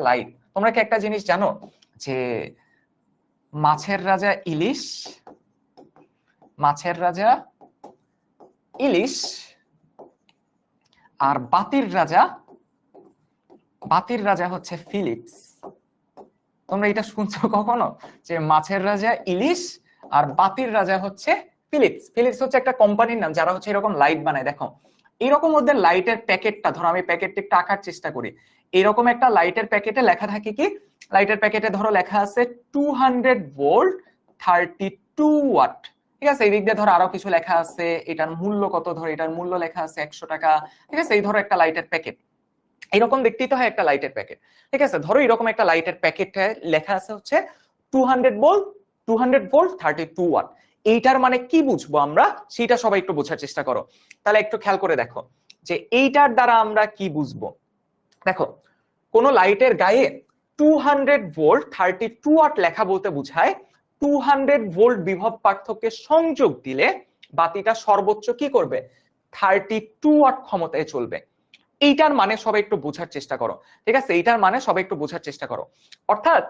Light. তোমরা কি একটা জিনিস জানো যে মাছের রাজা ইলিশ, মাছের রাজা ইলিশ আর বাতির রাজা হচ্ছে ফিলিপস। তোমরা এটা শুনছো কখনো যে মাছের রাজা ইলিশ আর বাতির রাজা হচ্ছে ফিলিপস? ফিলিপস হচ্ছে একটা কোম্পানির নাম যারা হচ্ছে এরকম লাইট বানায়। দেখো এরকম ওদের লাইটের প্যাকেটটা, ধরো আমি প্যাকেটটা একটু আঁকার চেষ্টা করি। এরকম একটা লাইটের প্যাকেটে লেখা থাকে কি, লাইটের প্যাকেটে ধরো লেখা আছে 200 ভোল্ট 32 ওয়াট। ঠিক আছে, এই দিক দিয়ে ধরো আরো কিছু লেখা আছে, এটার মূল্য কত, ধরো এটার মূল্য লেখা আছে 100 টাকা। ঠিক আছে, এই ধরো একটা লাইটের প্যাকেট, এরকম দেখতেই তো হয় একটা লাইটের প্যাকেট। ঠিক আছে, ধরো এরকম একটা লাইটের প্যাকেটে লেখা আছে হচ্ছে 200 ভোল্ট 32 ওয়াট। এইটার মানে কি বুঝবো আমরা, সেটা সবাই একটু বোঝার চেষ্টা করো। তাহলে একটু খেয়াল করে দেখো যে এইটার দ্বারা আমরা কি বুঝবো। দেখো কোন লাইটের গায়ে 200 ভোল্ট 32 ওয়াট লেখা বলতে বোঝায় 200 ভোল্ট বিভব পার্থক্যে সংযোগ দিলে বাতিটা সর্বোচ্চ কি করবে, 32 ওয়াট ক্ষমতায় চলবে। এইটার মানে সবাই একটু বোঝার চেষ্টা করো। ঠিক আছে, এইটার মানে সবাই একটু বোঝার চেষ্টা করো। অর্থাৎ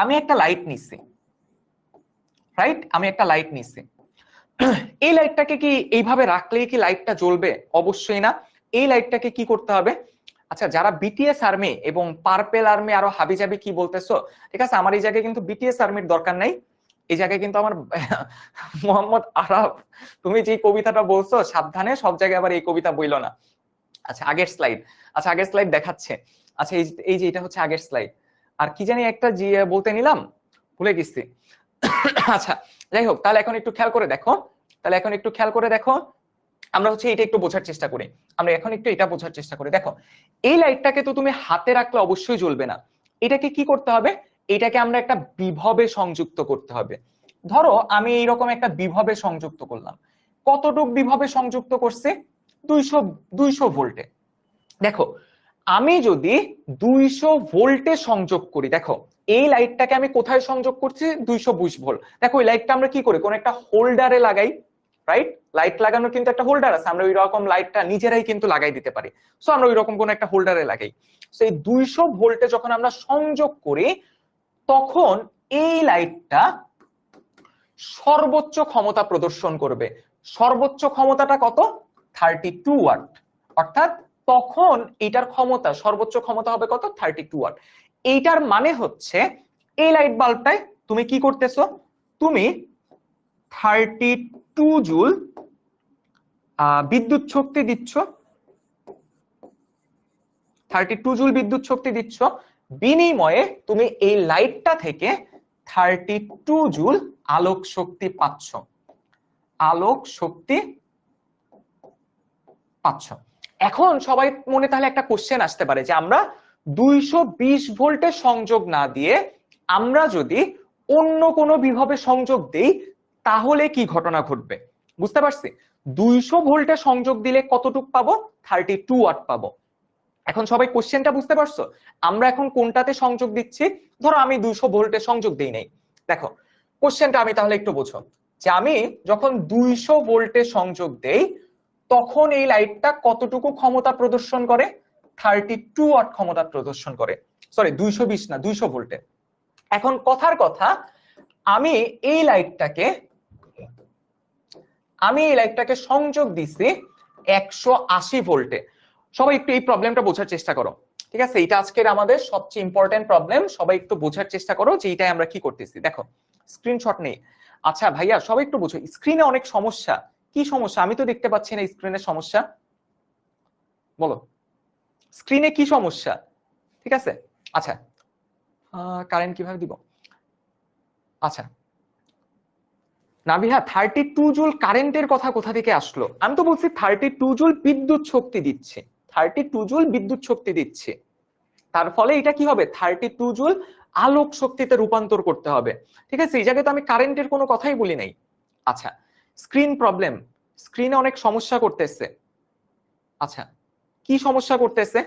আমি একটা লাইট নিচ্ছি, রাইট, আমি একটা লাইট নিচ্ছি। এই লাইটটাকে কি এইভাবে রাখলেই কি লাইটটা জ্বলবে? অবশ্যই না। এই লাইটটাকে কি করতে হবে? আচ্ছা, যারা বিটিএস আর্মি এবং পার্পেল আর্মি আরো হাবিজাবি কি বলতেছো, ঠিক আছে, আমার এই জায়গায় কিন্তু বিটিএস আর্মির দরকার নাই। এই জায়গায় কিন্তু আমার মোহাম্মদ আরাফ, তুমি যে কবিতাটা বলছো সাবধানে, সব জায়গায় আবার এই কবিতা বইলো না। আচ্ছা আগের স্লাইড, আচ্ছা আগের স্লাইড দেখাচ্ছে। আচ্ছা এই যে এটা হচ্ছে আগের স্লাইড। আর কি জানি একটা জি বলতে নিলাম, ভুলে গেছি। আচ্ছা যাই হোক, তাহলে এখন একটু খেয়াল করে দেখো, আমরা হচ্ছে এটা একটু বোঝার চেষ্টা করি। আমরা এখন একটু এটা বোঝার চেষ্টা করি। দেখো এই লাইটটাকে তো তুমি হাতে রাখলে অবশ্যই জ্বলবে না। এটাকে কি করতে হবে? এটাকে আমরা একটা বিভবে সংযুক্ত করতে হবে। ধরো আমি এইরকম একটা বিভবে সংযুক্ত করলাম। কতটুক বিভবে সংযুক্ত করছি? 200 ভোল্টে। দেখো আমি যদি 200 ভোল্টে সংযোগ করি, দেখো এই লাইটটাকে আমি কোথায় সংযোগ করছি? 220 ভোল্ট। দেখো এই লাইটটা আমরা কি করি, কোন একটা হোল্ডারে লাগাই, রাইট? লাইট লাগানোর কিন্তু একটা হোল্ডার আছে, আমরা ওই রকম লাইটটা নিজেরাই কিন্তু লাগাই দিতে পারি। সো আমরা ওই রকম কোন একটা হোল্ডারে লাগাই। সো এই 200 ভোল্টে যখন আমরা সংযোগ করি, তখন এই লাইটটা সর্বোচ্চ ক্ষমতা প্রদর্শন করবে। সর্বোচ্চ ক্ষমতাটা কত? 32 ওয়াট। অর্থাৎ তখন এটার ক্ষমতা, সর্বোচ্চ ক্ষমতা হবে কত? 32 ওয়াট। এইটার মানে হচ্ছে এই লাইট বাল্বটায় তুমি কি করতেছো, তুমি 32 জুল বিদ্যুৎ শক্তি দিচ্ছ, 32 জুল বিদ্যুৎ শক্তি দিচ্ছ। বিনিময়ে তুমি এই লাইটটা থেকে 32 জুল আলোক শক্তি পাচ্ছ, আলোক শক্তি পাচ্ছ। এখন সবাই মনে তাহলে একটা কোশ্চেন আসতে পারে যে আমরা 220 ভোল্টে সংযোগ না দিয়ে আমরা যদি অন্য কোনো বিভবে সংযোগ দেই তাহলে কি ঘটনা ঘটবে? বুঝতে পারছি, 200 ভোল্টে সংযোগ দিলে কতটুক পাবো? 32 ওয়াট পাবো। এখন সবাই কোশ্চেনটা বুঝতে পারছো? আমরা এখন কোনটাতে সংযোগ দিচ্ছি? ধরো আমি 200 ভোল্টে সংযোগ দেই নাই। দেখো কোশ্চেনটা আমি তাহলে একটু বোঝো, যে আমি যখন 200 ভোল্টে সংযোগ দেই তখন এই লাইটটা কতটুকু ক্ষমতা প্রদর্শন করে? 32 ওয়াট ক্ষমতা প্রদর্শন করে। সরি 220 না, 200 ভোল্টে। এখন কথার কথা, আমি এই লাইটটাকে সংযোগ দিছি 180 ভোল্টে। সবাই একটু এই প্রবলেমটা বোঝার চেষ্টা করো। ঠিক আছে, এটা আজকের আমাদের সবচেয়ে ইম্পর্টেন্ট প্রবলেম। সবাই একটু বোঝার চেষ্টা করো যে এইটাই আমরা কি করতেছি। দেখো স্ক্রিনশট নেই। আচ্ছা ভাইয়া সবাই একটু বোঝো, স্ক্রিনে অনেক সমস্যা। কি সমস্যা? আমি তো দেখতে পাচ্ছি না স্ক্রিনের সমস্যা। বলো স্ক্রিনে কি সমস্যা? ঠিক আছে, আচ্ছা কারেন্ট কিভাবে দিব? আচ্ছা নাবিহা 32 জুল কারেন্টের কথা কোথা থেকে আসলো? আমি তো বলছি 32 জুল বিদ্যুৎ শক্তি দিচ্ছে, 32 জুল বিদ্যুৎ শক্তি দিচ্ছে। তার ফলে এটা কি হবে? 32 জুল আলোক শক্তিতে রূপান্তর করতে হবে। ঠিক আছে, এই জায়গায় তো আমি কারেন্টের কোনো কথাই বলি নাই। আচ্ছা স্ক্রিন প্রবলেম, স্ক্রিনে অনেক সমস্যা করতেছে। আচ্ছা কি সমস্যা করতেছে?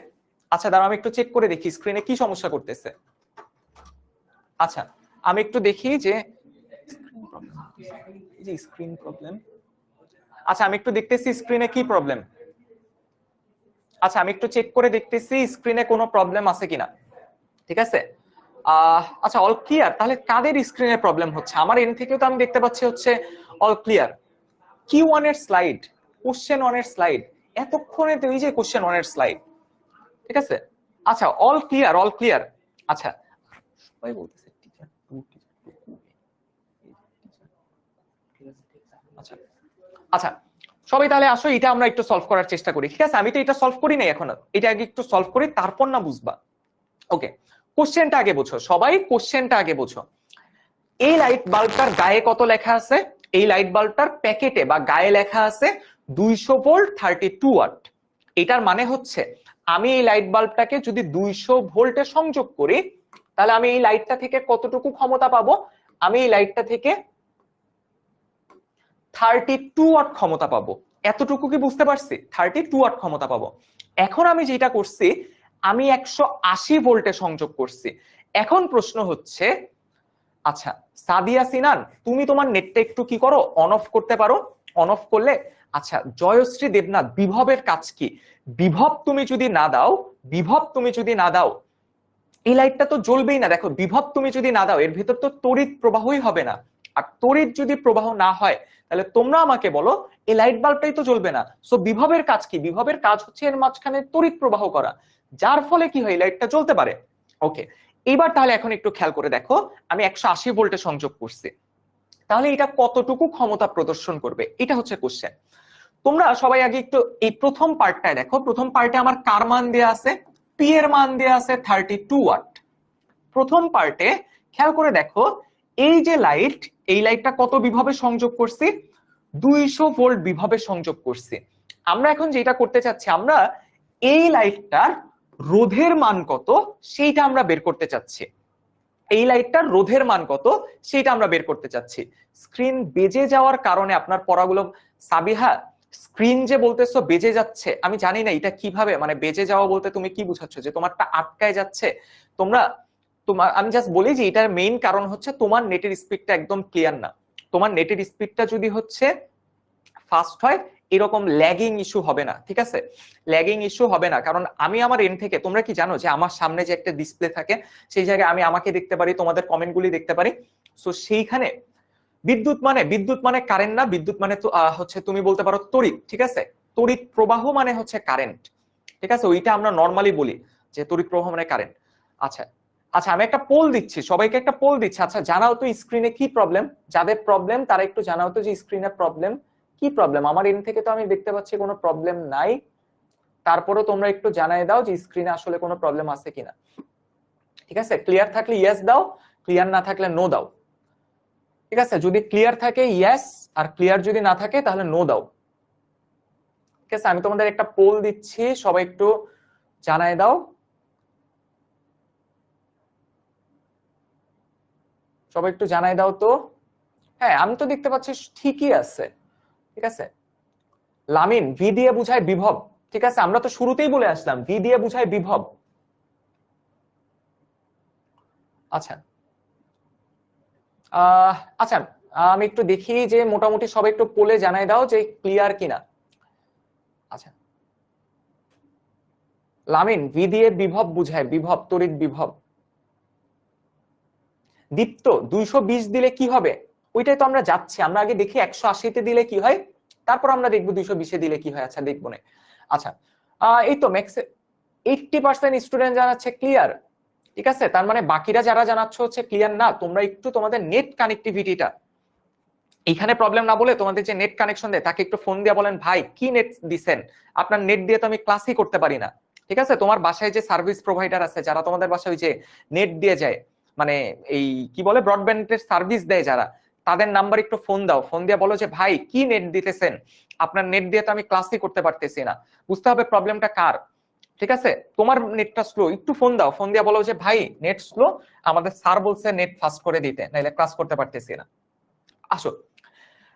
আচ্ছা দাঁড়াও আমি একটু চেক করে দেখি স্ক্রিনে কি সমস্যা করতেছে। আচ্ছা আমি একটু দেখি যে স্ক্রিন প্রবলেম। আচ্ছা আমি একটু দেখতেছি স্ক্রিনে কি প্রবলেম। আচ্ছা আমি একটু চেক করে দেখতেছি স্ক্রিনে কোনো প্রবলেম আছে কিনা। ঠিক আছে। আচ্ছা, অল ক্লিয়ার। তাহলে কাদের স্ক্রিনে প্রবলেম হচ্ছে? আমার এন থেকেও তো আমি দেখতে পাচ্ছি হচ্ছে অল ক্লিয়ার। Q1 এর স্লাইড, কোশ্চেন 1 এর স্লাইড, এতক্ষণে তো এই যে কোশ্চেন 1 এর স্লাইড, ঠিক আছে। আচ্ছা, অল ক্লিয়ার, অল ক্লিয়ার। আচ্ছা, সবাই বলতেছে টিচার 2 আচ্ছা আচ্ছা, সবাই তাহলে আসো, এটা আমরা একটু সলভ করার চেষ্টা করি, ঠিক আছে। আমি তো এটা সলভ করি নাই এখনো, এটা আগে একটু সলভ করি, তারপর না বুঝবা। ওকে, কোশ্চেনটা আগে বোঝো সবাই, কোশ্চেনটা আগে বোঝো। এই লাইট বাল্বটার গায়ে কত লেখা আছে? এই লাইট বাল্বটার প্যাকেটে বা গায়ে লেখা আছে 200 ভোল্ট 32 ওয়াট। এটার মানে হচ্ছে আমি এই লাইট বাল্বটাকে যদি 200 ভোল্টে সংযোগ করি, তাহলে আমি এই লাইটটা থেকে কতটুকু ক্ষমতা পাবো? আমি এই লাইটটা থেকে 32 ওয়াট ক্ষমতা পাবো। এতটুকু কি বুঝতে পারছি? 32 ওয়াট ক্ষমতা পাবো। এখন আমি যেটা করছি, আমি 180 ভোল্টে সংযোগ করছি। এখন প্রশ্ন হচ্ছে, আচ্ছা সাদিয়া সিনান, তুমি তোমার নেটটা একটু কি করো, অন অফ করতে পারো? অন অফ করলে, আচ্ছা জয়শ্রী দেবনাথ, বিভবের কাজ কি? বিভব তুমি যদি না দাও, বিভব তুমি যদি না দাও, এই লাইটটা তো জ্বলবেই না। দেখো, বিভব তুমি যদি না দাও, এর ভিতর তো তড়িৎ প্রবাহই হবে না। আর তড়িৎ যদি প্রবাহ না হয়, তাহলে তোমরা আমাকে বলো এই লাইট বাল্বটাই তো জ্বলবে না। সো বিভবের কাজ কি? বিভবের কাজ হচ্ছে এর মাঝখানে তড়িৎ প্রবাহ করা, যার ফলে কি হয়, লাইটটা জ্বলতে পারে। ওকে, এবার তাহলে এখন একটু খেয়াল করে দেখো, আমি 180 ভোল্টে সংযোগ করছি, তাহলে এটা কতটুকু ক্ষমতা প্রদর্শন করবে, এটা হচ্ছে কোশ্চেন। তোমরা সবাই আগে একটু এই প্রথম পার্টটায় দেখো। প্রথম পার্টে আমার কার মান দেয়া আছে? পি এর মান দেয়া আছে 32 ওয়াট। প্রথম পার্টে খেয়াল করে দেখো, এই যে লাইট, এই লাইটটা কত বিভবে সংযোগ করছি? 200 ভোল্ট বিভবে সংযোগ করছি। আমরা এখন যেটা করতে চাচ্ছি, আমরা এই লাইটটার রোধের মান কত সেইটা আমরা বের করতে চাচ্ছি। এই লাইটটার রোধের মান কত সেটা আমরা বের করতে চাচ্ছি। স্ক্রিন বেজে যাওয়ার কারণে আপনার পড়াগুলো, সাবিহা স্ক্রিন যে বলতেছো বেজে যাচ্ছে, আমি জানি না এটা কিভাবে, মানে বেজে যাওয়া বলতে তুমি কি বুঝাচ্ছ, যে তোমারটা আটকায় যাচ্ছে? আমি জাস্ট বলি যে এটার মেইন কারণ হচ্ছে তোমার নেটের স্পিডটা একদম ক্লিয়ার না। তোমার নেটের স্পিডটা যদি হচ্ছে ফাস্ট হয়, এরকম ল্যাগিং ইস্যু হবে না, ঠিক আছে। ল্যাগিং ইস্যু হবে না, কারণ আমি আমার এন্ড থেকে, তোমরা কি জানো যে আমার সামনে যে একটা ডিসপ্লে থাকে, সেই জায়গায় আমি আমাকে দেখতে পারি, তোমাদের কমেন্টগুলি দেখতে পারি। সো সেইখানে বিদ্যুৎ মানে কারেন্ট না, বিদ্যুৎ মানে তো হচ্ছে তুমি বলতে পারো তড়িৎ, ঠিক আছে। তড়িৎ প্রবাহ মানে হচ্ছে কারেন্ট, ঠিক আছে। ওইটা আমরা নর্মালি বলি যে তড়িৎ প্রবাহ মানে কারেন্ট। আচ্ছা আচ্ছা, আমি একটা পোল দিচ্ছি, সবাইকে একটা পোল দিচ্ছি। আচ্ছা জানাও তো স্ক্রিনে কি প্রবলেম, যাদের প্রবলেম তারা একটু জানাও তো যে স্ক্রিনে প্রবলেম কি প্রবলেম। আমার এন্ড থেকে তো আমি দেখতে পাচ্ছি কোনো প্রবলেম নাই, তারপরে তোমরা একটু জানাই দাও যে স্ক্রিনে আসলে কোনো প্রবলেম আছে কিনা, ঠিক আছে। ক্লিয়ার থাকলে ইয়েস দাও, ক্লিয়ার না থাকলে নো দাও, ঠিক আছে। যদি ক্লিয়ার থাকে ইয়েস, আর ক্লিয়ার যদি না থাকে তাহলে নো দাও, ঠিক আছে। আমি তোমাদের একটা পোল দিচ্ছি, সবাই একটু জানাই দাও। সবাই একটু জানাই দাও তো। হ্যাঁ, আমি তো দেখতে পাচ্ছি ঠিকই আছে, ঠিক আছে। লামিন, ভি দিয়ে বুঝায় বিভব, ঠিক আছে। আমরা তো শুরুতেই বলে আসলাম ভি দিয়ে বুঝায় বিভব। আচ্ছা আচ্ছা, আমি একটু দেখি যে মোটামুটি সবাই একটু পোলে জানাই দাও যে ক্লিয়ার কিনা। আচ্ছা, লামিন, ভি দিয়ে বিভব বুঝায়, বিভব, তড়িৎ বিভব। দীপ্ত, 220 দিলে কি হবে? ওইটাই তো আমরা যাচ্ছি, আমরা আগে দেখি 180 তে দিলে কি হয়, তারপর আমরা দেখবো 220 এ দিলে কি হয়। আচ্ছা দেখবো না। আচ্ছা, এই তো ম্যাক্স 80% স্টুডেন্ট জানাচ্ছে ক্লিয়ার, ঠিক আছে। তার মানে বাকিরা যারা জানাচ্ছ হচ্ছে ক্লিয়ার না। তোমরা একটু তোমাদের নেট কানেক্টিভিটিটা, এখানে প্রবলেম না বলে তোমাদের যে নেট কানেকশন দেয় তাকে একটু ফোন দিয়ে বলেন, ভাই কি নেট দিছেন, আপনার নেট দিয়ে তো আমি ক্লাসই করতে পারি না, ঠিক আছে। তোমার বাসায় যে সার্ভিস প্রোভাইডার আছে, যারা তোমাদের বাসায় ওই যে নেট দিয়ে যায়, মানে এই কি বলে ব্রডব্যান্ডের সার্ভিস দেয় যারা, তাদের নাম্বার একটু ফোন দাও, ফোন দিয়ে বলো যে ভাই কি নেট দিতেছেন, আপনার নেট দিয়ে তো আমি ক্লাসই করতে পারতেছি না। বুঝতে হবে প্রবলেমটা কার, ঠিক আছে। তোমার নেটটা স্লো, একটু ফোন দাও, ফোন দিয়ে বলো যে ভাই নেট স্লো, আমাদের স্যার বলছে নেট ফাস্ট করে দিতে, নাইলে ক্লাস করতে পারতেছি না। আসো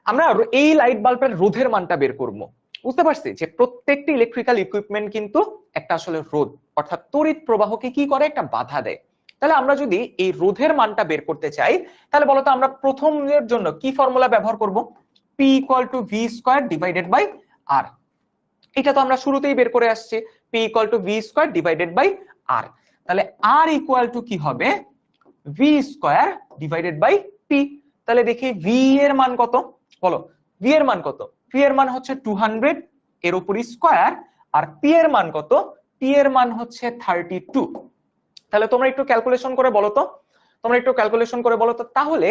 আমরা এই লাইট বাল্বের রোধের মানটা বের করব। বুঝতে পারছি যে প্রত্যেকটি ইলেকট্রিক্যাল ইকুইপমেন্ট কিন্তু একটা আসলে রোধ, অর্থাৎ তড়িৎ প্রবাহকে কি করে, একটা বাধা দেয়। তাহলে আমরা যদি এই রোধের মানটা বের করতে চাই, তাহলে বলতো আমরা প্রথমের জন্য কি ফর্মুলা ব্যবহার করব? P = V² divided by R। এটা তো আমরা শুরুতেই বের করে আসছি, P = V² divided by R। তাহলে আর ইকুয়াল টু কি হবে V square divided by P. তাহলে দেখি ভি এর মান কত, বলো ভি এর মান কত? ভি এর মান হচ্ছে 200 এর উপর স্কয়ার, আর পি এর মান কত? পি এর মান হচ্ছে 32। তাহলে তোমরা একটু ক্যালকুলেশন করে বলো তো, তোমরা একটু ক্যালকুলেশন করে বলো তো, তাহলে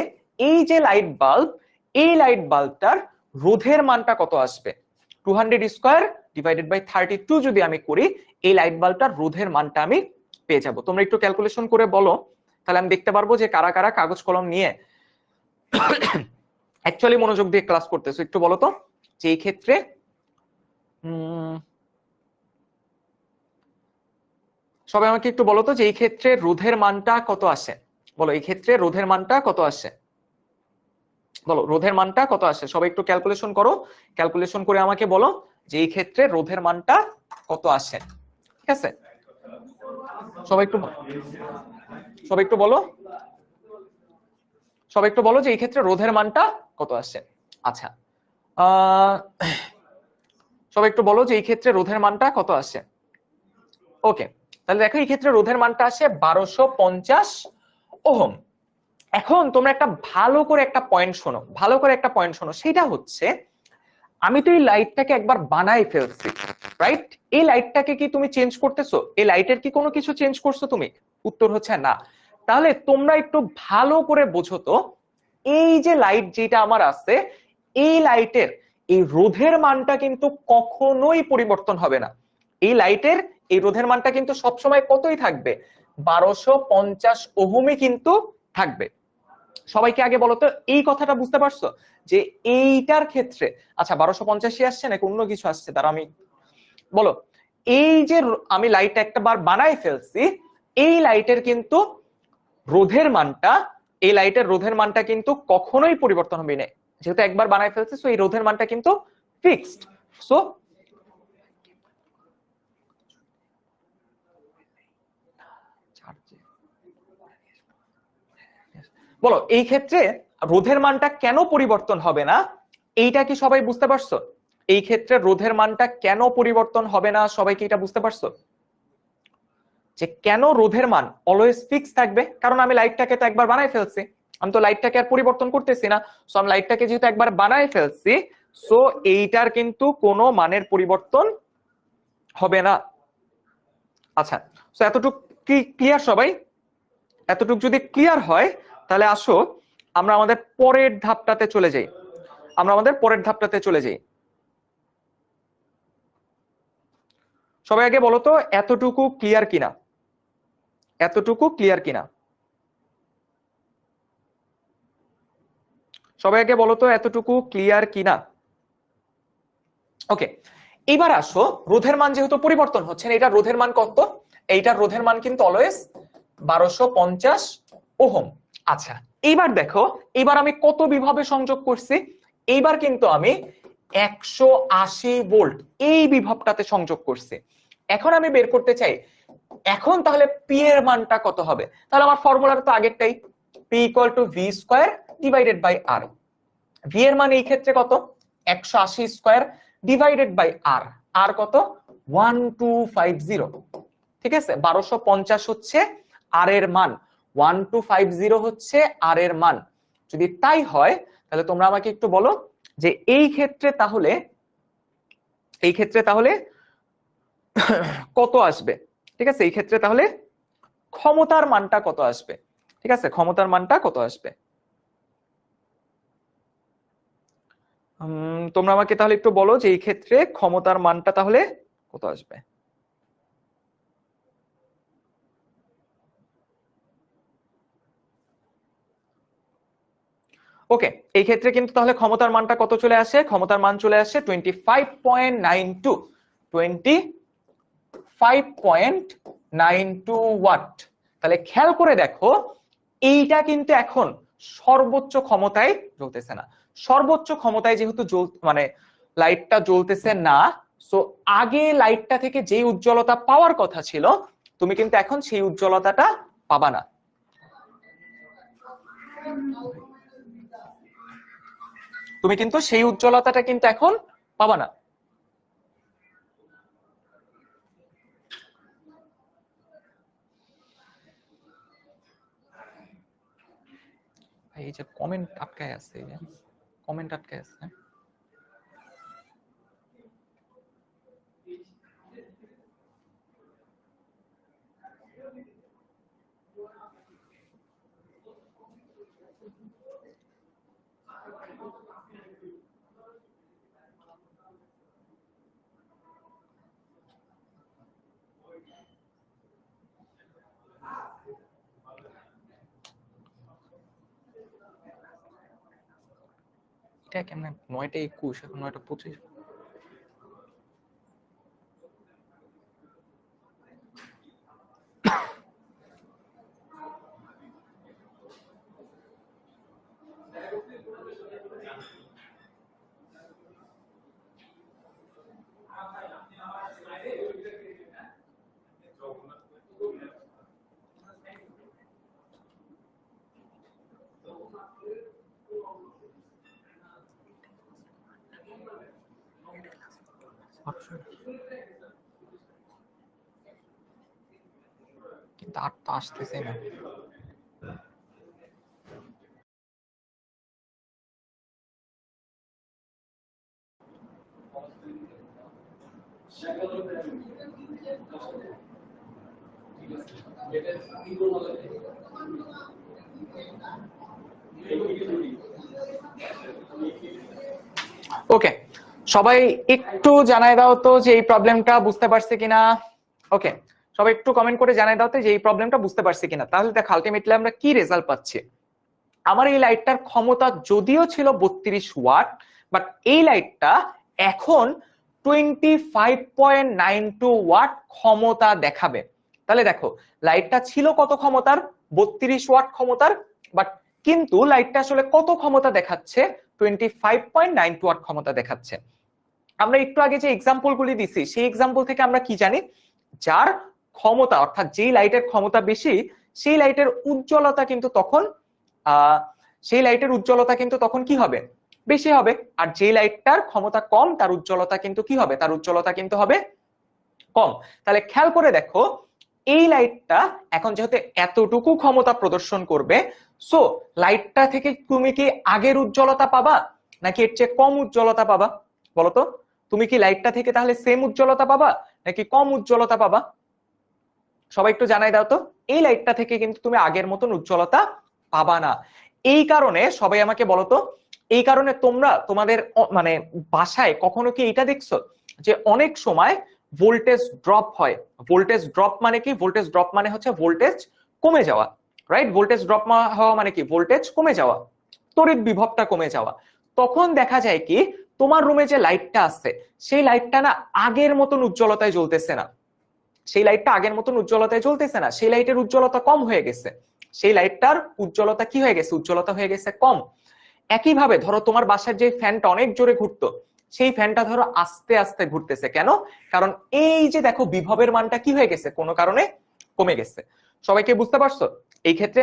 এই যে লাইট বাল্ব, এই লাইট বাল্বটার রোধের মানটা কত আসবে? 200 স্কয়ার ডিভাইডেড বাই 32 যদি আমি করি, এই লাইট বাল্বটার রোধের মানটা আমি পেয়ে যাব। তোমরা একটু ক্যালকুলেশন করে বলো, তাহলে আমি দেখতে পারবো যে কারা কারা কাগজ কলম নিয়ে অ্যাকচুয়ালি মনোযোগ দিয়ে ক্লাস করতেছো। একটু বলো তো যে এই ক্ষেত্রে সবাই আমাকে একটু বলো তো যে এই ক্ষেত্রে রোধের মানটা কত আসে? বলো এই ক্ষেত্রে রোধের মানটা কত আসে? বলো রোধের মানটা কত আসে? সবাই একটু ক্যালকুলেশন করো, ক্যালকুলেশন করে আমাকে বলো যে এই ক্ষেত্রে রোধের মানটা কত আসে। ঠিক আছে, সবাই একটু বলো, সবাই একটু বলো যে এই ক্ষেত্রে রোধের মানটা কত আসে। আচ্ছা, সবাই একটু বলো যে এই ক্ষেত্রে রোধের মানটা কত আসে। ওকে, তাহলে দেখো এই ক্ষেত্রে রোধের মানটা আসে 1250 ওহম। এখন তোমরা একটা ভালো করে একটা পয়েন্ট শোনো, ভালো করে একটা পয়েন্ট শোনো, সেটা হচ্ছে আমি তো এই লাইটটাকে একবার বানাই ফেলছি, রাইট? এই লাইটটাকে কি তুমি চেঞ্জ করতেছো? এই লাইটের কি কোনো কিছু চেঞ্জ করছো তুমি? উত্তর হচ্ছে না। তাহলে তোমরা একটু ভালো করে বোঝো তো, এই যে লাইট যেটা আমার আছে, এই লাইটের এই রোধের মানটা কিন্তু কখনোই পরিবর্তন হবে না। এই লাইটের এই রোধের মানটা কিন্তু সবসময় কতই থাকবে? 1250 ওহমই কিন্তু থাকবে। সবাইকে আগে বলো তো এই কথাটা বুঝতে পারছো যে এইটার ক্ষেত্রে, আচ্ছা 1250 আসছে নাকি অন্য কিছু আসছে? তারা আমি বলো, এই যে আমি লাইট একটা বার বানাই ফেলছি, এই লাইটের কিন্তু রোধের মানটা, এই লাইটের রোধের মানটা কিন্তু কখনোই পরিবর্তন হবে না, যেহেতু একবার বানাই ফেলছি। সো এই রোধের মানটা কিন্তু ফিক্সড। সো বলো এই ক্ষেত্রে রোধের মানটা কেন পরিবর্তন হবে না, এইটা কি সবাই বুঝতে পারছো? এই ক্ষেত্রে রোধের মানটা কেন পরিবর্তন হবে না, সবাই কি এটা বুঝতে পারছো যে কেন রোধের মান অলওয়েজ ফিক্স থাকবে? কারণ আমি লাইটটাকে তো একবার বানাই ফেলছি, আমি তো লাইটটাকে আর পরিবর্তন করতেছি না। সো আমি লাইটটাকে যেহেতু একবার বানাই ফেলছি, সো এইটার কিন্তু কোনো মানের পরিবর্তন হবে না। আচ্ছা, সো এতটুকু কি ক্লিয়ার সবাই? এতটুকু যদি ক্লিয়ার হয় তাহলে আসো আমরা আমাদের পরের ধাপটাতে চলে যাই, আমরা আমাদের পরের ধাপটাতে চলে যাই। সবাই আগে বলো তো এতটুকু ক্লিয়ার কিনা, এতটুকু ক্লিয়ার কিনা? সবাই আগে বলো তো এতটুকু ক্লিয়ার কিনা? ওকে, এবার আসো রোধের মান যেহেতু পরিবর্তন হচ্ছে না, এটা রোধের মান কত? এইটার রোধের মান কিন্তু অলওয়েজ 1250 ওহম। আচ্ছা, এইবার দেখো, এবার আমি কত বিভবে সংযোগ করছি? এইবার কিন্তু আমি 180 ভোল্ট এই বিভবটাতে সংযোগ করছি। এখন আমি বের করতে চাই এখন তাহলে পি এর মানটা কত হবে? তাহলে আমার ফর্মুলাটা তো আগেরটাই, P equal to V square divided by R. V এর মান এই ক্ষেত্রে কত? 180 square divided by R. R কত? 1250। ঠিক আছে, 1250 হচ্ছে আর এর মান, 1250 হচ্ছে আর এর মান। যদি তাই হয় তাহলে তোমরা আমাকে একটু বলো যে এই ক্ষেত্রে তাহলে, এই ক্ষেত্রে তাহলে কত আসবে? ঠিক আছে, এই ক্ষেত্রে তাহলে ক্ষমতার মানটা কত আসবে? ঠিক আছে, ক্ষমতার মানটা কত আসবে? তোমরা আমাকে তাহলে একটু বলো যে এই ক্ষেত্রে ক্ষমতার মানটা তাহলে কত আসবে? ওকে, এই ক্ষেত্রে কিন্তু তাহলে ক্ষমতার মানটা কত চলে আসে? ক্ষমতার মান চলে আসে 25.92, 25.92 ওয়াট। তাহলে খেয়াল করে দেখো এইটা কিন্তু এখন সর্বোচ্চ ক্ষমতায় জ্বলতেছে না। সর্বোচ্চ ক্ষমতায় যেহেতু মানে লাইটটা জ্বলতেছে না, সো আগে লাইটটা থেকে যে উজ্জ্বলতা পাওয়ার কথা ছিল, তুমি কিন্তু এখন সেই উজ্জ্বলতাটা পাবা না। তুমি কিন্তু সেই উজ্জ্বলতাটা কিন্তু এখন পাবা না। এই যে কমেন্ট আটকায় আছে, এই যে কমেন্ট আটকায় আছে। এটা কেমন 9টা 21 এখন 9টা 25? কিন্তু আর তো আসতেছে না। ওকে, সবাই একটু জানাই দাও তো যে এই প্রবলেমটা বুঝতে পারছে কিনা। ওকে, সবাই একটু কমেন্ট করে জানাই দাও তো যে এই প্রবলেমটা বুঝতে পারছে কিনা। তাহলে দেখো আলটিমেটলি আমরা কি রেজাল্ট পাচ্ছি। আমার এই লাইটটার ক্ষমতা যদিও ছিল 32 ওয়াট, বাট এই লাইটটা এখন 25.92 ওয়াট ক্ষমতা দেখাবে। তাহলে দেখো লাইটটা ছিল কত ক্ষমতার, 32 ওয়াট ক্ষমতার, বাট কিন্তু লাইটটা আসলে কত ক্ষমতা দেখাচ্ছে, 25.92 ওয়াট ক্ষমতা দেখাচ্ছে। আমরা একটু আগে যে এক্সাম্পল গুলি দিছি সেই এক্সাম্পল থেকে আমরা কি জানি, যার ক্ষমতা অর্থাৎ যেই লাইটের ক্ষমতা বেশি সেই লাইটের উজ্জ্বলতা কিন্তু তখন কি হবে, বেশি হবে। আর যে লাইটটার ক্ষমতা কম তার উজ্জ্বলতা কিন্তু কি হবে, তার উজ্জ্বলতা কিন্তু হবে কম। তাহলে খেয়াল করে দেখো এই লাইটটা এখন যেহেতু এতটুকু ক্ষমতা প্রদর্শন করবে, সো লাইটটা থেকে তুমি কি আগের উজ্জ্বলতা পাবা নাকি এর চেয়ে কম উজ্জ্বলতা পাবা? বলতো, তুমি কি লাইটটা থেকে তাহলে সেম উজ্জ্বলতা পাবা নাকি কম উজ্জ্বলতা পাবা? সবাই একটু জানাই দাও তো। এই লাইটটা থেকে কিন্তু তুমি আগের মতন উজ্জ্বলতা পাবা না। এই কারণে সবাই আমাকে বলো তো, এই কারণে তোমরা তোমাদের মানে বাসায় কখনো কি এটা দেখছো যে অনেক সময় ভোল্টেজ ড্রপ হয়? ভোল্টেজ ড্রপ মানে কি? ভোল্টেজ ড্রপ মানে হচ্ছে ভোল্টেজ কমে যাওয়া, রাইট? ভোল্টেজ ড্রপ হওয়া মানে কি? ভোল্টেজ কমে যাওয়া, তড়িৎ বিভবটা কমে যাওয়া। তখন দেখা যায় কি তোমার রুমে যে লাইটটা আছে সেই লাইটটা না আগের মতন উজ্জ্বলতায় জ্বলতেছে না, সেই লাইটটা আগের মতন উজ্জ্বলতায় জ্বলতেছে না, সেই লাইটের উজ্জ্বলতা কম হয়ে গেছে, সেই লাইটটার উজ্জ্বলতা কি হয়ে গেছে, উজ্জ্বলতা হয়ে গেছে কম। একইভাবে ধরো তোমার বাসার যে ফ্যানটা অনেক জোরে ঘুরতো সেই ফ্যানটা ধরো আস্তে আস্তে ঘুরতেছে, কেন? কারণ এই যে দেখো বিভবের মানটা কি হয়ে গেছে, কোনো কারণে কমে গেছে। সবাইকে বুঝতে পারছো? এই ক্ষেত্রে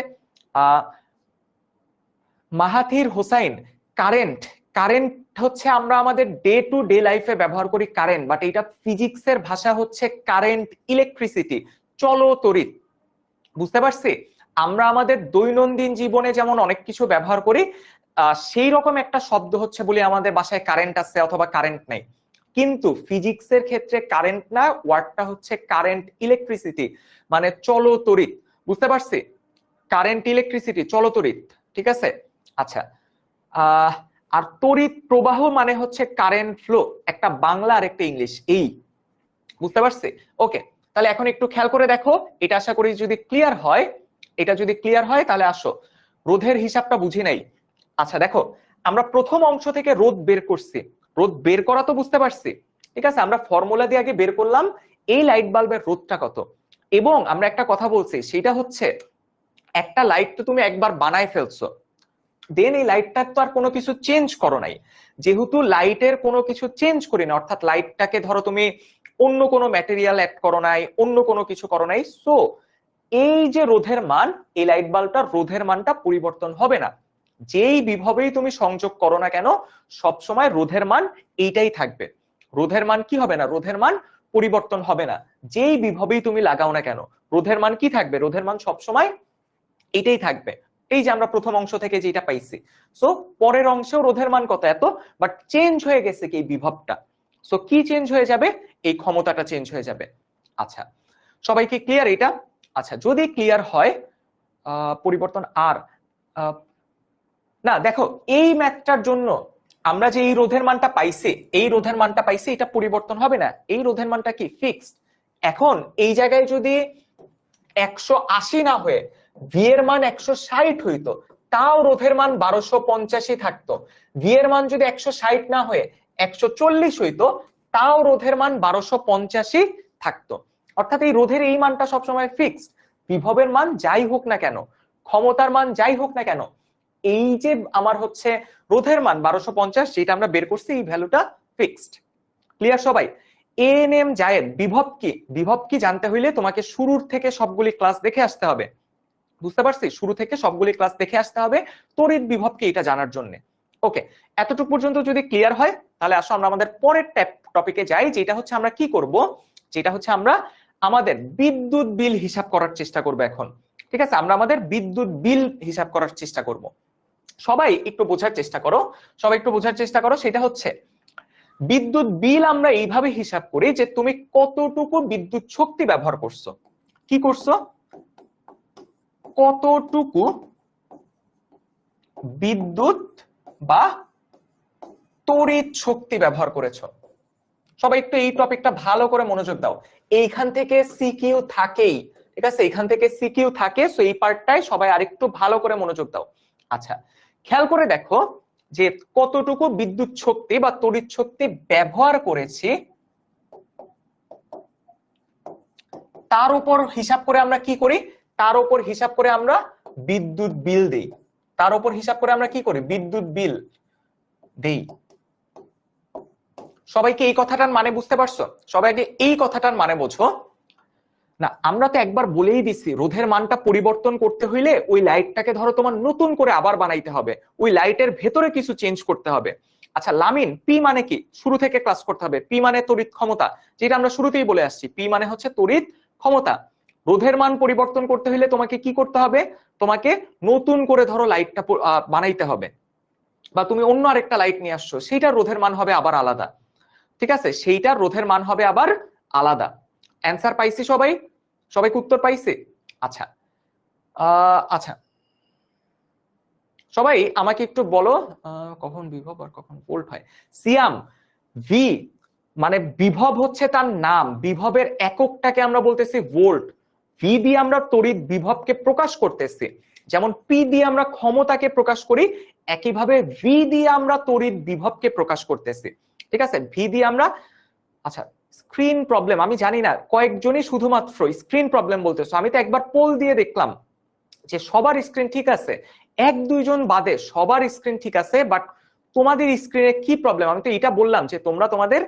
মাহাথির হোসাইন, কারেন্ট, কারেন্ট হচ্ছে আমরা আমাদের ডে টু ডে লাইফে ব্যবহার করি কারেন্ট, বাট এটা ফিজিক্সের ভাষা হচ্ছে কারেন্ট ইলেকট্রিসিটি, চলো তড়িৎ। বুঝতে পারছি? আমরা আমাদের দৈনন্দিন জীবনে যেমন অনেক কিছু ব্যবহার করি, সেই রকম একটা শব্দ হচ্ছে বলে আমাদের বাসায় কারেন্ট আছে অথবা কারেন্ট নাই। কিন্তু ফিজিক্সের ক্ষেত্রে কারেন্ট না, ওয়ার্ডটা হচ্ছে কারেন্ট ইলেকট্রিসিটি, মানে চলো তড়িৎ। বুঝতে পারছি? কারেন্ট ইলেকট্রিসিটি, চলো তড়িৎ, ঠিক আছে? আচ্ছা, আর তড়িৎ প্রবাহ মানে হচ্ছে কারেন্ট ফ্লো, একটা বাংলা আর একটা ইংলিশ, এই। বুঝতে পারছি? ওকে, তাহলে এখন একটু খেয়াল করে দেখো, এটা আশা করি যদি ক্লিয়ার হয়, এটা যদি ক্লিয়ার হয় তাহলে আসো রোধের হিসাবটা বুঝি নাই। আচ্ছা দেখো, আমরা প্রথম অংশ থেকে রোধ বের করছি, রোধ বের করা তো বুঝতে পারছি, ঠিক আছে? আমরা ফর্মুলা দিয়ে আগে বের করলাম এই লাইট বাল্বের রোধটা কত, এবং আমরা একটা কথা বলছি সেটা হচ্ছে একটা লাইট তো তুমি একবার বানায় ফেলছো, দেন এই লাইটটার তো আর কোনো কিছু চেঞ্জ করো নাই। যেহেতু লাইটের কোনো কিছু চেঞ্জ করি না, অর্থাৎ লাইটটাকে ধরো তুমি অন্য কোনো ম্যাটেরিয়াল অ্যাড করো নাই, অন্য কোনো কিছু করো নাই, সো এই যে রোধের মান, এই লাইট বাল্বটার রোধের মানটা পরিবর্তন হবে না। যেই বিভবেই তুমি সংযোগ করো না কেন সব সময় রোধের মান এইটাই থাকবে। রোধের মান কি হবে না, রোধের মান পরিবর্তন হবে না। যেই বিভবেই তুমি লাগাও না কেন রোধের মান কি থাকবে, রোধের মান সব সময় এটাই থাকবে। এই যে আমরা প্রথম অংশ থেকে যেটা পাইছি। সো পরের অংশেও রোধের মান কত এত, বাট চেঞ্জ হয়ে গেছে কি এই বিভবটা। সো কি চেঞ্জ হয়ে যাবে, এই ক্ষমতাটা চেঞ্জ হয়ে যাবে। আচ্ছা সবাই কি ক্লিয়ার এটা? আচ্ছা যদি ক্লিয়ার হয় পরিবর্তন আর না, দেখো এই ম্যাথটার জন্য আমরা যে এই রোধের মানটা পাইছি, এই রোধের মানটা পাইছি, এটা পরিবর্তন হবে না, এই রোধের মানটা কি ফিক্সড। এখন এই জায়গায় যদি 180 না হয়ে ভি এর মান 160 হইতো, তাও রোধের মান 1285 থাকতো। ভি এর মান যদি 160 না হয়ে 140 হইতো, তাও রোধের মান 1285 থাকতো। অর্থাৎ এই রোধের এই মানটা সবসময় ফিক্সড। বিভবের মান যাই হোক না কেন, ক্ষমতার মান যাই হোক না কেন, এই যে আমার হচ্ছে রোধের মান 1250 যেটা আমরা বের করছি, এই ভ্যালুটা ফিক্সড। ক্লিয়ার সবাই? এএনএম জায়েদ বিভব কি? বিভব কি জানতে হইলে তোমাকে শুরুর থেকে সবগুলি ক্লাস দেখে আসতে হবে। বুঝতে পারছি? শুরু থেকে সবগুলি ক্লাস দেখে আসতে হবে তড়িৎ বিভব কি এটা জানার জন্য। ওকে, এতটুকু পর্যন্ত যদি ক্লিয়ার হয় তাহলে আসো আমরা আমাদের পরের টপিকে যাই, যেটা হচ্ছে আমরা কি করব, যেটা হচ্ছে আমরা আমাদের বিদ্যুৎ বিল হিসাব করার চেষ্টা করব এখন। ঠিক আছে, আমরা আমাদের বিদ্যুৎ বিল হিসাব করার চেষ্টা করব। সবাই একটু বোঝার চেষ্টা করো, সবাই একটু বোঝার চেষ্টা করো। সেটা হচ্ছে বিদ্যুৎ বিল আমরা এইভাবে হিসাব করি যে তুমি কতটুকু বিদ্যুৎ শক্তি ব্যবহার করছো। কি করছো? কতটুকু বিদ্যুৎ বা তড়িৎ শক্তি ব্যবহার করেছো। সবাই একটু এই টপিকটা ভালো করে মনোযোগ দাও, এইখান থেকে সিকিউ থাকেই। ঠিক আছে, এখান থেকে সিকিউ থাকে, সো এই পার্টটাই সবাই আরেকটু ভালো করে মনোযোগ দাও। আচ্ছা খেয়াল করে দেখো যে কতটুকু বিদ্যুৎ শক্তি বা তড়িৎ শক্তি ব্যবহার করেছি, তার উপর হিসাব করে আমরা কি করি, তার উপর হিসাব করে আমরা বিদ্যুৎ বিল দেই। তার উপর হিসাব করে আমরা কি করি, বিদ্যুৎ বিল দেই। সবাইকে এই কথাটার মানে বুঝতে পারছো? সবাইকে এই কথাটার মানে বোঝো না। আমরা তো একবার বলেই দিছি রোধের মানটা পরিবর্তন করতে হইলে ওই লাইটটাকে ধরো তোমার নতুন করে আবার বানাইতে হবে, ওই লাইটের ভেতরে কিছু চেঞ্জ করতে হবে। আচ্ছা লামিন, পি মানে কি? শুরু থেকে ক্লাস করতে হবে। পি মানে তড়িৎ ক্ষমতা, যেটা আমরা শুরুতেই বলে আসছি। পি মানে হচ্ছে তড়িৎ ক্ষমতা। রোধের মান পরিবর্তন করতে হইলে তোমাকে কি করতে হবে, তোমাকে নতুন করে ধরো লাইটটা বানাইতে হবে, বা তুমি অন্য আরেকটা লাইট নিয়ে আসছো, সেইটার রোধের মান হবে আবার আলাদা। ঠিক আছে, সেইটার রোধের মান হবে আবার আলাদা। অ্যান্সার পাইছি সবাই? সবাইকে উত্তর পাইছে? আচ্ছা আচ্ছা সবাই আমাকে একটু বলো কখন বিভব আর কখন ভোল্ট হয়। সিয়াম, ভি মানে বিভব হচ্ছে তার নাম, বিভবের এককটাকে আমরা বলতেছি ভোল্ট। ভি দিয়ে আমরা তড়িৎ বিভবকে প্রকাশ করতেছি, যেমন পি দিয়ে আমরা ক্ষমতাকে প্রকাশ করি, একইভাবে ভি দিয়ে আমরা তড়িৎ বিভবকে প্রকাশ করতেছি। ঠিক আছে, ভি দিয়ে আমরা আচ্ছা স্ক্রিন প্রবলেম, আমি জানি না কয়েকজনই শুধুমাত্র স্ক্রিন প্রবলেম বলতেছো। আমি তো একবার পোল দিয়ে দেখলাম যে সবার স্ক্রিন ঠিক আছে, এক দুইজন বাদে সবার স্ক্রিন ঠিক আছে, বাট তোমাদের স্ক্রিনে কি প্রবলেম? আমি তো এটা বললাম যে তোমরা তোমাদের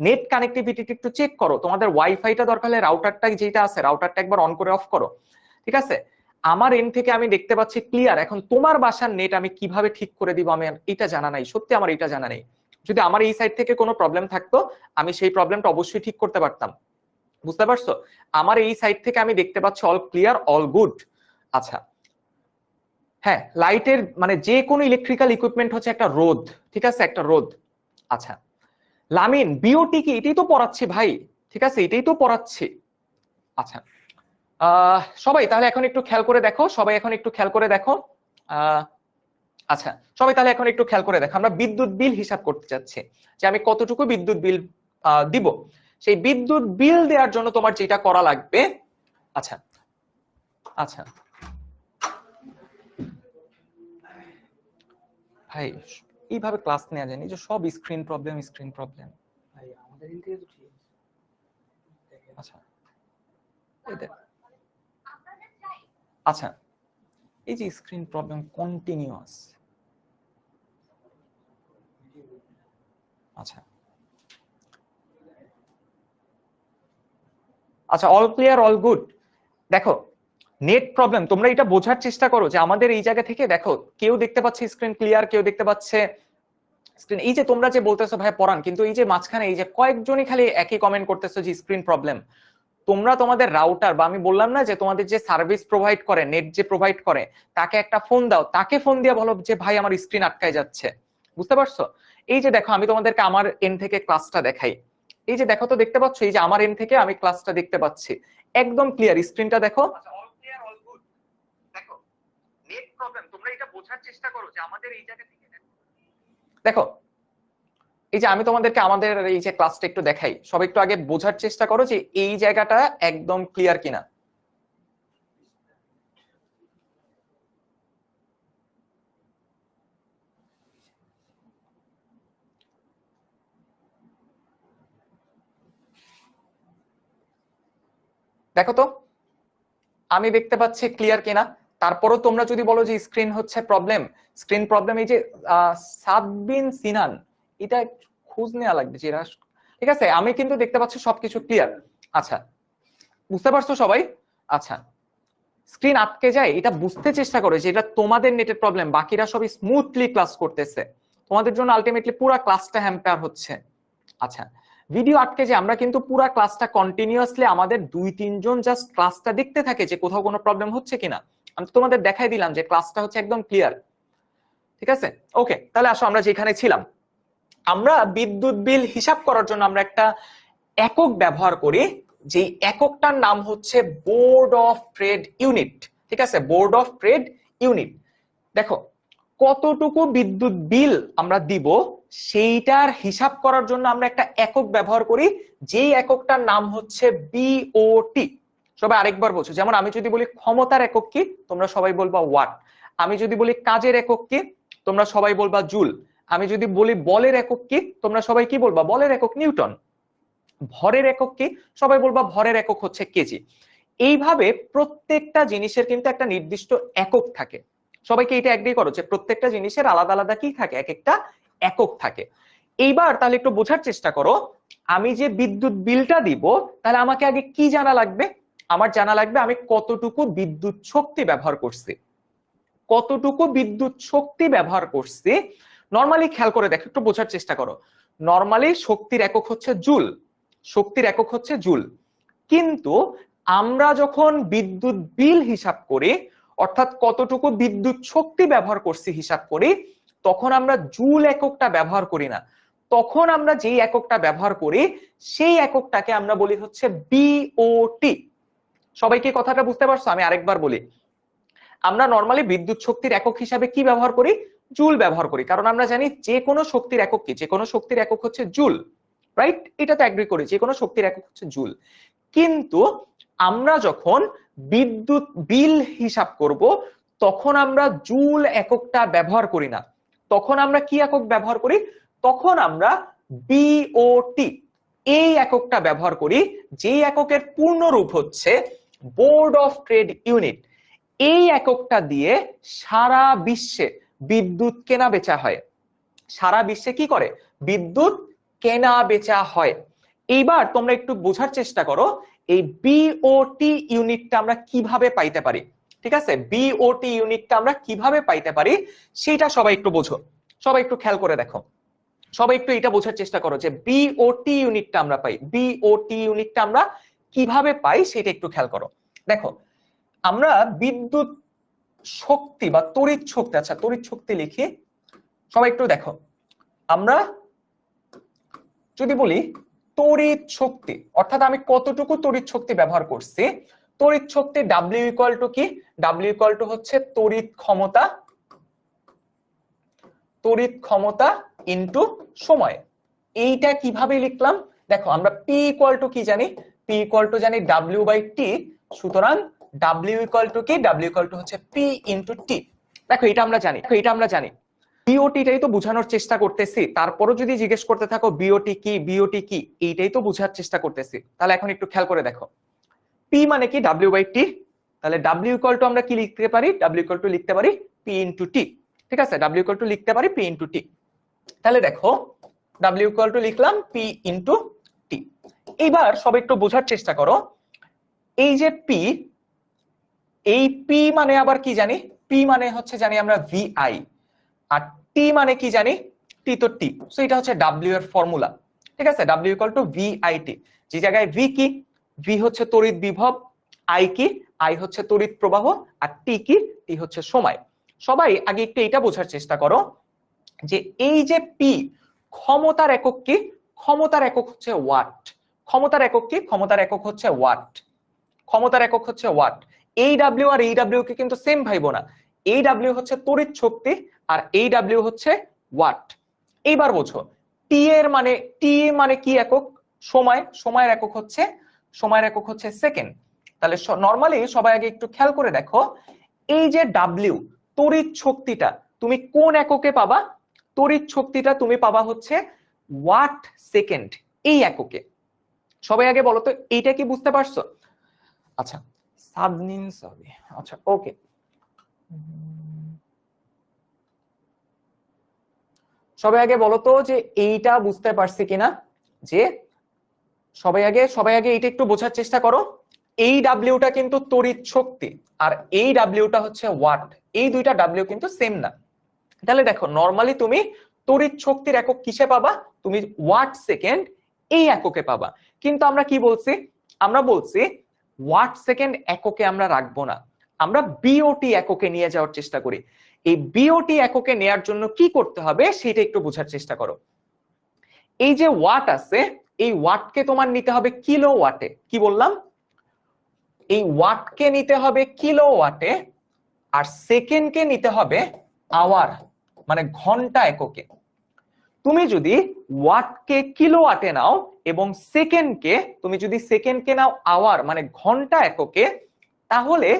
নেট কানেক্টিভিটিটা একটু চেক করো, তোমাদের ওয়াইফাইটা দরকার হলে রাউটারটা যেটা আছে রাউটারটা একবার অন করে অফ করো। ঠিক আছে, আমার এন্ড থেকে আমি দেখতে পাচ্ছি ক্লিয়ার। এখন তোমার বাসার নেট আমি কিভাবে ঠিক করে দিব আমি এটা জানা নাই, সত্যি আমার এটা জানা নেই। যদি আমার এই সাইড থেকে কোনো প্রবলেম থাকতো আমি সেই প্রবলেমটা অবশ্যই ঠিক করতে পারতাম। বুঝতে পারছো? আমার এই সাইড থেকে আমি দেখতে পাচ্ছি অল ক্লিয়ার, অল গুড। আচ্ছা হ্যাঁ, লাইটের মানে যে কোনো ইলেকট্রিক্যাল ইকুইপমেন্ট হচ্ছে একটা রোধ। ঠিক আছে, একটা রোধ। আচ্ছা লামিন, বিওটি কি? এটাই তো পড়াচ্ছি ভাই। ঠিক আছে, এটাই তো পড়াচ্ছি। আচ্ছা সবাই তাহলে এখন একটু খেয়াল করে দেখো, সবাই এখন একটু খেয়াল করে দেখো। আচ্ছা সবাই তাহলে এখন একটু খেয়াল করে দেখো, আমরা বিদ্যুৎ বিল হিসাব করতে চাচ্ছি যে আমি কতটুকু বিদ্যুৎ বিল দিব। সেই বিদ্যুৎ বিল দেওয়ার জন্য তোমার যেটা করা লাগবে, আচ্ছা আচ্ছা ভাই এইভাবে ক্লাস নেওয়া যায়নি যে সব স্ক্রিন প্রবলেম স্ক্রিন প্রবলেম। ভাই আমাদের ইন্টারভিউ তো ঠিক আছে। আচ্ছা আচ্ছা এই যে স্ক্রিন প্রবলেম কন্টিনিউয়াস। আচ্ছা আচ্ছা অল ক্লিয়ার, অল গুড। দেখো নেট প্রবলেম, তোমরা এটা বোঝার চেষ্টা করো যে আমাদের এই জায়গা থেকে দেখো কেউ দেখতে পাচ্ছে স্ক্রিন ক্লিয়ার, কেউ দেখতে পাচ্ছে স্ক্রিন। এই যে তোমরা যে বলতেছো ভাই পড়ান, কিন্তু এই যে মাঝখানে এই যে কয়েকজনই খালি একই কমেন্ট করতেছো যে স্ক্রিন প্রবলেম। তোমরা তোমাদের রাউটার বা আমি বললাম না যে তোমাদের যে সার্ভিস প্রোভাইড করে, নেট যে প্রোভাইড করে, তাকে একটা ফোন দাও, তাকে ফোন দিয়ে বলো যে ভাই আমার স্ক্রিন আটকায় যাচ্ছে। বুঝতে পারছো? এই যে দেখো আমি তোমাদেরকে আমার এন্ড থেকে ক্লাসটা দেখাই। এই যে দেখো তো, দেখতে পাচ্ছ এই যে আমার এন্ড থেকে আমি ক্লাসটা দেখতে পাচ্ছি, একদম ক্লিয়ার। স্ক্রিনটা দেখো, অল ক্লিয়ার, অল গুড। দেখো নেট প্রবলেম, তোমরা এটা বোঝার চেষ্টা করো যে আমাদের এই জায়গা থেকে দেখো, এই যে আমি তোমাদেরকে আমাদের এই যে ক্লাসটা একটু দেখাই, সব একটু আগে বোঝার চেষ্টা করো যে এই জায়গাটা একদম ক্লিয়ার কিনা। দেখো তো আমি দেখতে পাচ্ছি ক্লিয়ার কিনা। তারপরও তোমরা যদি বলো যে স্ক্রিন হচ্ছে প্রবলেম, স্ক্রিন প্রবলেম, এই যে সাববিন সিনান, এটা খোঁজ নেওয়া লাগবে যে ঠিক আছে, আমি কিন্তু দেখতে পাচ্ছি সবকিছু ক্লিয়ার। আচ্ছা, বুঝতে পারছো সবাই? আচ্ছা, স্ক্রিন আটকে যায় এটা বুঝতে চেষ্টা করো যে এটা তোমাদের নেটের প্রবলেম, বাকিরা সবই স্মুথলি ক্লাস করতেছে, তোমাদের জন্য আলটিমেটলি পুরো ক্লাসটা হ্যাম্পার হচ্ছে। আচ্ছা, ভিডিও আটকে যায়, আমরা কিন্তু পুরো ক্লাসটা কন্টিনিউয়াসলি আমাদের 2-3 জন জাস্ট ক্লাসটা দেখতে থাকে যে কোথাও কোনো প্রবলেম হচ্ছে কিনা। আমি তোমাদের দেখাই দিলাম যে ক্লাসটা হচ্ছে একদম ক্লিয়ার। ঠিক আছে, ওকে, তাহলে আসো আমরা যেখানে ছিলাম। আমরা বিদ্যুৎ বিল হিসাব করার জন্য আমরা একটা একক ব্যবহার করি, যে এককটার নাম হচ্ছে বোর্ড অফ ট্রেড ইউনিট। ঠিক আছে, বোর্ড অফ ট্রেড ইউনিট। দেখো কতটুকু বিদ্যুৎ বিল আমরা দিব সেইটার হিসাব করার জন্য আমরা একটা একক ব্যবহার করি, যেই এককটার নাম হচ্ছে বিওটি। সবাই আরেকবার বলছো, যেমন আমি যদি বলি ক্ষমতার একক কি, তোমরা সবাই বলবা ওয়াট। আমি যদি বলি কাজের একক কি, তোমরা সবাই বলবা জুল। আমি যদি বলি বলের একক কি, তোমরা সবাই কি বলবা? বলের একক নিউটন। ভরের একক কি, সবাই বলবা ভরের একক হচ্ছে কেজি। এইভাবে প্রত্যেকটা জিনিসের কিন্তু একটা নির্দিষ্ট একক থাকে। সবাইকে এটা এগ্রি করো যে প্রত্যেকটা জিনিসের আলাদা আলাদা কি থাকে, এক একটা একক থাকে। এইবার তাহলে একটু বোঝার চেষ্টা করো, আমি যে বিদ্যুৎ বিলটা দিব তাহলে আমাকে আগে কি জানা লাগবে? আমার জানা লাগবে আমি কতটুকু বিদ্যুৎ শক্তি ব্যবহার করছি। কতটুকু বিদ্যুৎ শক্তি ব্যবহার করছি নরমালি খেয়াল করে দেখো, একটু বোঝার চেষ্টা করো। নরমালি শক্তির একক হচ্ছে জুল, শক্তির একক হচ্ছে জুল। কিন্তু আমরা যখন বিদ্যুৎ বিল হিসাব করি, অর্থাৎ কতটুকু বিদ্যুৎ শক্তি ব্যবহার করছি হিসাব করি, তখন আমরা জুল এককটা ব্যবহার করি না। তখন আমরা যেই এককটা ব্যবহার করি সেই এককটাকে আমরা বলি হচ্ছে বিওটি। সবাইকে কথাটা বুঝতে পারছো? আমি আরেকবার বলি, আমরা নরমালি বিদ্যুৎ শক্তির একক হিসাবে কি ব্যবহার করি? জুল ব্যবহার করি, কারণ আমরা জানি যে কোনো শক্তির একক কি, যে কোনো শক্তির একক হচ্ছে জুল, রাইট? এটা তো এগ্রি করি, যে কোনো শক্তির একক হচ্ছে জুল। কিন্তু আমরা যখন বিদ্যুৎ বিল হিসাব করব তখন আমরা জুল এককটা ব্যবহার করি না, তখন আমরা কি একক ব্যবহার করি? তখন আমরা বিওটি এই এককটা ব্যবহার করি, যেই এককের পূর্ণ রূপ হচ্ছে বোর্ড অফ ট্রেড ইউনিট। এই এককটা দিয়ে সারা বিশ্বে বিদ্যুৎ কেনা বেচা হয়। সারা বিশ্বে কি করে? বিদ্যুৎ কেনা বেচা হয়। এইবার তোমরা একটু বোঝার চেষ্টা করো এই বিওটি ইউনিটটা আমরা কিভাবে পাইতে পারি। ঠিক আছে, বিওটি ইউনিটটা আমরা কিভাবে পাইতে পারি সেটা সবাই একটু বোঝো, সবাই একটু খেয়াল করে দেখো, সবাই একটু এটা বোঝার চেষ্টা করো যে বিওটি ইউনিটটা আমরা পাই, বিওটি ইউনিটটা আমরা কিভাবে পাই সেটা একটু খেয়াল করো। দেখো আমরা বিদ্যুৎ শক্তি বা তড়িৎ শক্তি, আচ্ছা তড়িৎ শক্তি লিখি, সবাই একটু দেখো, আমরা যদি বলি তড়িৎ শক্তি, অর্থাৎ আমি কতটুকু তড়িৎ শক্তি ব্যবহার করছি। তড়িৎ শক্তি ডাব্লিউ ইকুয়াল টু কি? ডাব্লিউ ইকুয়াল টু হচ্ছে তড়িৎ ক্ষমতা, তড়িৎ ক্ষমতা ইনটু সময়। এইটা কিভাবে লিখলাম? দেখো আমরা পি ইকুয়াল টু কি জানি? পি ইকুয়াল টু জানি ডাব্লিউ বাই টি। সুতরাং ডাব্লিউ ইকুয়াল টু কি? ডাব্লিউ ইকুয়াল টু হচ্ছে পি ইনটু টি। দেখো এটা আমরা জানি, এটা আমরা জানি। বিওটিটাই তো বোঝানোর চেষ্টা করতেছি, তারপরও যদি জিজ্ঞেস করতে থাকো বিওটি কি, বিওটি কি, এইটাই তো বোঝার চেষ্টা করতেছি। তাহলে এখন একটু খেয়াল করে দেখো, পি মানে কি? W by T. তাহলে ডাব্লিউ ইকুয়াল টু আমরা কি লিখতে পারি? ডাব্লিউ ইকুয়াল টু লিখতে পারি পি ইনটু টি। ঠিক আছে, ডাব্লিউ ইকুয়াল টু লিখতে পারি পি ইনটু টি। তাহলে দেখো ডাব্লিউ ইকুয়াল টু লিখলাম পি ইনটু টি। এইবার সবাই একটু বোঝার চেষ্টা করো, এই যে পি, এই পি মানে আবার কি জানি? পি মানে হচ্ছে জানি আমরা ভিআই, আর টি মানে কি জানি? টি তো টি, সো এটা হচ্ছে ডাব্লিউ এর ফর্মুলা। ঠিক আছে, ডাব্লিউ ইকুয়াল টু ভিআইটি। যে জায়গায় ভি কি? ভি হচ্ছে তড়িৎ বিভব, আই কি, আই হচ্ছে তড়িৎ প্রবাহ, আর টি কি, টি হচ্ছে সময়। সবাই আগে একটু এটা বোঝার চেষ্টা করো যে এই যে পি, ক্ষমতার একক কি, ক্ষমতার একক হচ্ছে ওয়াট। ক্ষমতার একক কি, ক্ষমতার একক হচ্ছে ওয়াট। ক্ষমতার একক হচ্ছে ওয়াট। এই ডাব্লিউ আর এই ডাব্লিউ কে কিন্তু সেম ভাইবো না। এই ডাব্লিউ হচ্ছে তড়িৎ শক্তি আর এই ডাব্লিউ হচ্ছে ওয়াট। এইবার বোঝো টি এর মানে, টি মানে কি একক, সময়, সময়ের একক হচ্ছে, সময়ের একক হচ্ছে সেকেন্ড। তাহলে নরমালি সবাই আগে একটু খেয়াল করে দেখো এই যে ডাব্লিউ, তড়িৎ শক্তিটা তুমি কোন এককে পাবা, তড়িৎ শক্তিটা তুমি পাবা হচ্ছে ওয়াট সেকেন্ড, এই এককে। সবাই আগে বলো তো এইটা কি বুঝতে পারছো? আচ্ছা সাবনিন সবি, আচ্ছা ওকে, সবাই আগে বলো তো যে এইটা বুঝতে পারছি কিনা, যে সবাই আগে এইটা একটু বোঝার চেষ্টা করো। এই ডাব্লিউটা কিন্তু তড়িৎ শক্তি আর এই ডাব্লিউটা হচ্ছে ওয়াট, এই দুইটা ডাব্লিউ কিন্তু সেম না। তাহলে দেখো নরমালি তুমি তড়িৎ শক্তির একক কিসে পাবা, তুমি ওয়াট সেকেন্ড এই এককে পাবা। কিন্তু আমরা কি বলছি, আমরা বলছি ওয়াট সেকেন্ড এককে আমরা রাখবো না, আমরা বিওটি এককে নিয়ে যাওয়ার চেষ্টা করি। এই বিওটি এককে নেয়ার জন্য কি করতে হবে সেটা একটু বোঝার চেষ্টা করো। এই যে ওয়াট আছে, এই ওয়াটকে তোমার নিতে হবে কিলো ওয়াটে। কি বললাম, এই ওয়াটকে নিতে হবে কিলো ওয়াটে, আর সেকেন্ডকে নিতে হবে আওয়ার মানে ঘন্টা এককে। তুমি যদি ওয়াটকে কিলোওয়াটে নাও এবং সেকেন্ডকে, তুমি যদি সেকেন্ডকে নাও আওয়ার মানে ঘন্টা এককে, তাহলে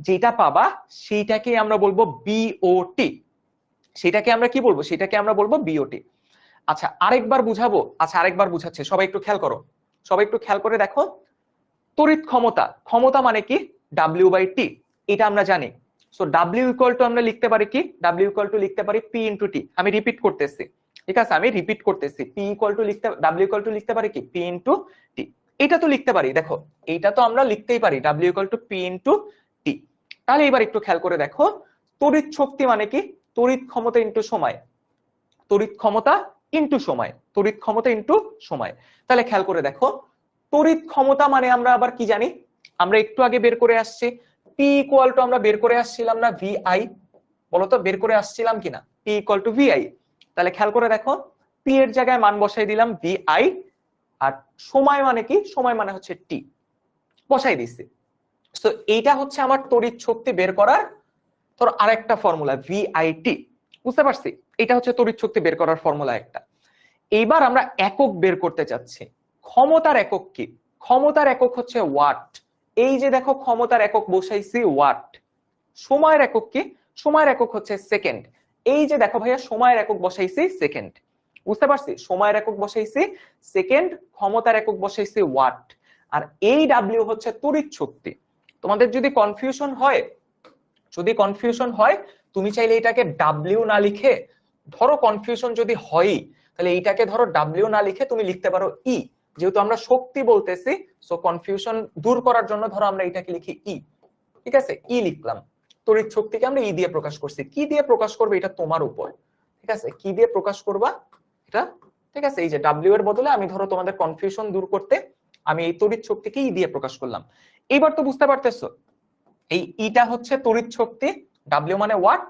যেটা পাবা সেইটাকে আমরা বলবো বিওটি। সেটাকে আমরা কি বলবো, সেটাকে আমরা বলবো বিওটি। আচ্ছা আরেকবার বুঝাবো, আচ্ছা আরেকবার বুঝাচ্ছে, সবাই একটু খেয়াল করো, সবাই একটু খেয়াল করে দেখো। তড়িৎ ক্ষমতা, ক্ষমতা মানে কি ডাব্লিউ বাই টি, এটা আমরা জানি। সো ডাব্লিউ ইকুয়াল টু আমরা লিখতে পারি কি, ডাব্লিউ ইকুয়াল টু লিখতে পারি পি ইন্টু টি। আমি রিপিট করতেছি, ঠিক আছে, আমি রিপিট করতেছি, পি ইকুয়াল টু লিখতে, ডাব্লিউ ইকুয়াল টু লিখতে পারি কি পি ইন্টু টি। এটা তো লিখতে পারি, দেখো এইটা তো আমরা লিখতেই পারি W equal to P into T. তাহলে এবার একটু খেয়াল করে দেখো তড়িৎ শক্তি মানে কি, তড়িৎ ক্ষমতা ইন্টু সময়, তড়িৎ ক্ষমতা ইন্টু সময়, তড়িৎ ক্ষমতা ইন্টু সময়। তাহলে খেয়াল করে দেখো তড়িৎ ক্ষমতা মানে আমরা আবার কি জানি, আমরা একটু আগে বের করে আসছি পি ইকুয়াল টু, আমরা বের করে আসছিলাম না ভিআই, বলতো বের করে আসছিলাম কিনা, পি ইকুয়াল টু ভিআই। তাহলে খেয়াল করে দেখো পি এর জায়গায় মান বসাই দিলাম ভিআই, আর সময় মানে কি, সময় মানে হচ্ছে টি, বসাই দিচ্ছি। তো এইটা হচ্ছে আমার তড়িৎ শক্তি বের করার তোর আরেকটা ফর্মুলা ভিআইটি, বুঝতে পারছি? এটা হচ্ছে তড়িৎ শক্তি বের করার ফর্মুলা একটা। এইবার আমরা একক বের করতে চাচ্ছি। ক্ষমতার একক কি, ক্ষমতার একক হচ্ছে ওয়াট। এই যে দেখো ক্ষমতার একক বসাইছি ওয়াট। সময়ের একক কি, সময়ের একক হচ্ছে সেকেন্ড। এই যে দেখো ভাইয়া সময়ের একক বসাইছি সেকেন্ড, বুঝতে পারছি? সময়ের একক বসাইছি সেকেন্ড, ক্ষমতার একক বসাইছি ওয়াট, আর এই ডাব্লিউ হচ্ছে তড়িৎ শক্তি। তোমাদের যদি কনফিউশন হয়, যদি কনফিউশন হয় তুমি চাইলে এটাকে ডাব্লিউ না লিখে, ধরো কনফিউশন যদি হয় তাহলে এইটাকে ধরো ডাব্লিউ না লিখে তুমি লিখতে পারো ই, যেহেতু আমরা শক্তি বলতেছি সো কনফিউশন দূর করার জন্য ধরো আমরা এটাকে লিখি ই, ঠিক আছে, ই লিখলাম। তড়িৎ শক্তিকে আমরা ই দিয়ে প্রকাশ করছি, কি দিয়ে প্রকাশ করবে এটা তোমার উপর, ঠিক আছে, কি দিয়ে প্রকাশ করবা এটা, ঠিক আছে। এই যে ডাব্লিউ এর বদলে আমি ধরো তোমাদের কনফিউশন দূর করতে আমি এই তড়িৎ শক্তিকে ই দিয়ে প্রকাশ করলাম। এইবার তো বুঝতে পারতেছো এই ইটা হচ্ছে তড়িৎ শক্তি, ডাব্লিউ মানে ওয়াট,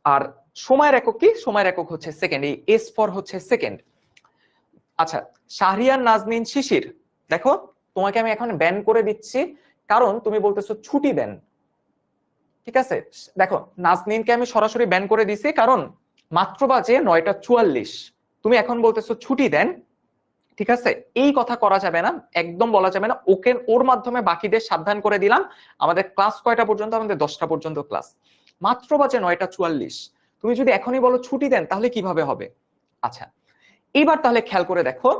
আর সময়ের একক কি, সময়ের একক হচ্ছে সেকেন্ড, এই এস ফর হচ্ছে সেকেন্ড। আচ্ছা শাহরিয়ার নাজনীন শিশির, দেখো তোমাকে আমি এখন ব্যান করে দিচ্ছি কারণ তুমি বলতেছো ছুটি দেন, ঠিক আছে। দেখো নাজনীনকে আমি সরাসরি ব্যান করে দিছি কারণ মাত্র বাজে 9:44, তুমি এখন বলতেছো ছুটি দেন, ঠিক আছে, এই কথা করা যাবে না, একদম বলা যাবে না। ওকে ওর মাধ্যমে বাকিদের সাবধান করে দিলাম আমাদের ক্লাস কয়টা পর্যন্ত, আমাদের 10টা পর্যন্ত ক্লাস, মাত্র বাজে 9:44, তুমি যদি এখনই বলো ছুটি দেন তাহলে কিভাবে হবে? আচ্ছা এবার তাহলে খেয়াল করে দেখো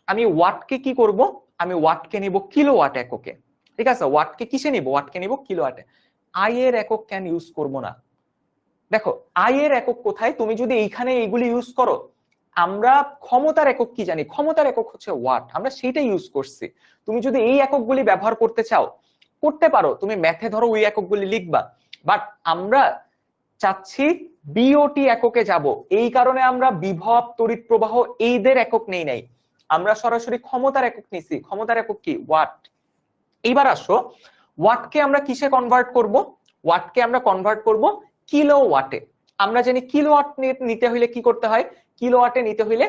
আমি ওয়াটকে কি করব, আমি ওয়াটকে নিব কিলোওয়াট এককে, ঠিক আছে, ওয়াটকে কিসে নিব, ওয়াটকে নিব কিলোওয়াটে, আই এর একক কেন ইউজ করব না? দেখো আই এর একক কোথায়, তুমি যদি এইখানে এইগুলি ইউজ করো, আমরা ক্ষমতার একক কি জানি, ক্ষমতার একক হচ্ছে ওয়াট, আমরা সেইটা ইউজ করছি। তুমি যদি এই এককগুলি ব্যবহার করতে চাও করতে পারো, তুমি ম্যাথে ধরো ওই এককগুলি লিখবা, বাট আমরা চাচ্ছি বিওটি এককে যাব, এই কারণে আমরা বিভব তড়িৎ প্রবাহ এইদের একক নেই নাই, আমরা সরাসরি ক্ষমতার একক নিছি, ক্ষমতার একক কি ওয়াট। এইবার আসো ওয়াটকে আমরা কিসে কনভার্ট করব, ওয়াটকে আমরা কনভার্ট করব কিলোওয়াটে। আমরা জানি কিলোওয়াট নিতে হইলে কি করতে হয়, কিলোওয়াটে নিতে হইলে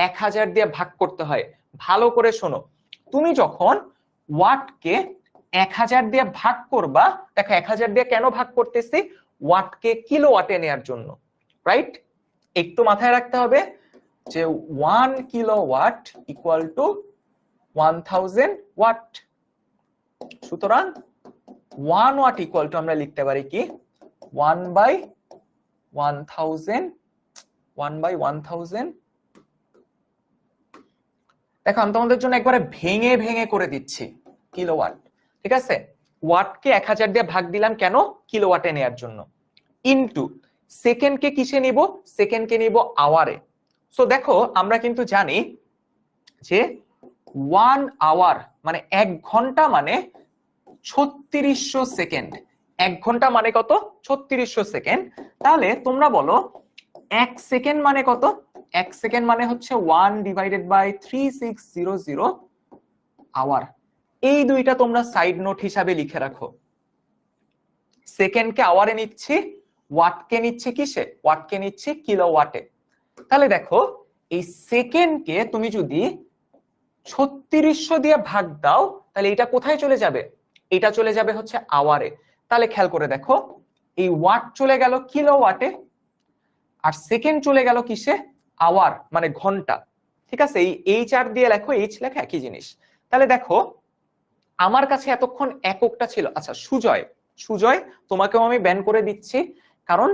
1000 দিয়ে ভাগ করতে হয়। ভালো করে শোনো, তুমি যখন ওয়াটকে 1000 দিয়ে ভাগ করবা, দেখো 1000 দিয়ে কেন ভাগ করতেছি, ওয়াটকে কিলোওয়াটে নেয়ার জন্য, রাইট। একটু মাথায় রাখতে হবে যে 1 কিলোওয়াট ইকুয়াল টু 1000 ওয়াট। সুতরাং 1 ওয়াট ইকুয়াল টু আমরা লিখতে পারি কি 1/1000, 1/1000। দেখো আমি তোমাদের জন্য একবারে ভেঙে ভেঙে করে দিচ্ছি কিলোওয়াট, ঠিক আছে। ওয়াটকে 1000 দিয়ে ভাগ দিলাম কেন, কিলোওয়াটে নেয়ার জন্য, ইনটু সেকেন্ডকে কিসে নিব, সেকেন্ডকে নিব আওয়ারে। সো দেখো আমরা কিন্তু জানি যে 1 আওয়ার মানে 1 ঘন্টা মানে 3600 সেকেন্ড। 1 ঘন্টা মানে কত, 3600 সেকেন্ড। তাহলে তোমরা বলো 1 সেকেন্ড মানে কত, 1 সেকেন্ড মানে হচ্ছে 1/3600 আওয়ার। এই দুইটা তোমরা সাইড নোট হিসাবে লিখে রাখো। সেকেন্ডকে আওয়ারে নিচ্ছি, ওয়াটকে নিচ্ছে কিসে, ওয়াটকে নিচ্ছে কিলোওয়াটে। তাহলে দেখো এই সেকেন্ডকে তুমি যদি 3600 দিয়ে ভাগ দাও তাহলে এটা কোথায় চলে যাবে, এটা চলে যাবে হচ্ছে আওয়ারে। তাহলে খেয়াল করে দেখো এই ওয়াট চলে গেল কিলোওয়াটে আর সেকেন্ড চলে গেল কিসে, আওয়ার মানে ঘন্টা, ঠিক আছে। এই এইচ আর দিয়ে লেখো, এইচ লেখা একই জিনিস। তাহলে দেখো আমার কাছে এতক্ষণ এককটা ছিল, আচ্ছা সুজয়, সুজয় তোমাকেও আমি ব্যান করে দিচ্ছি, কারণ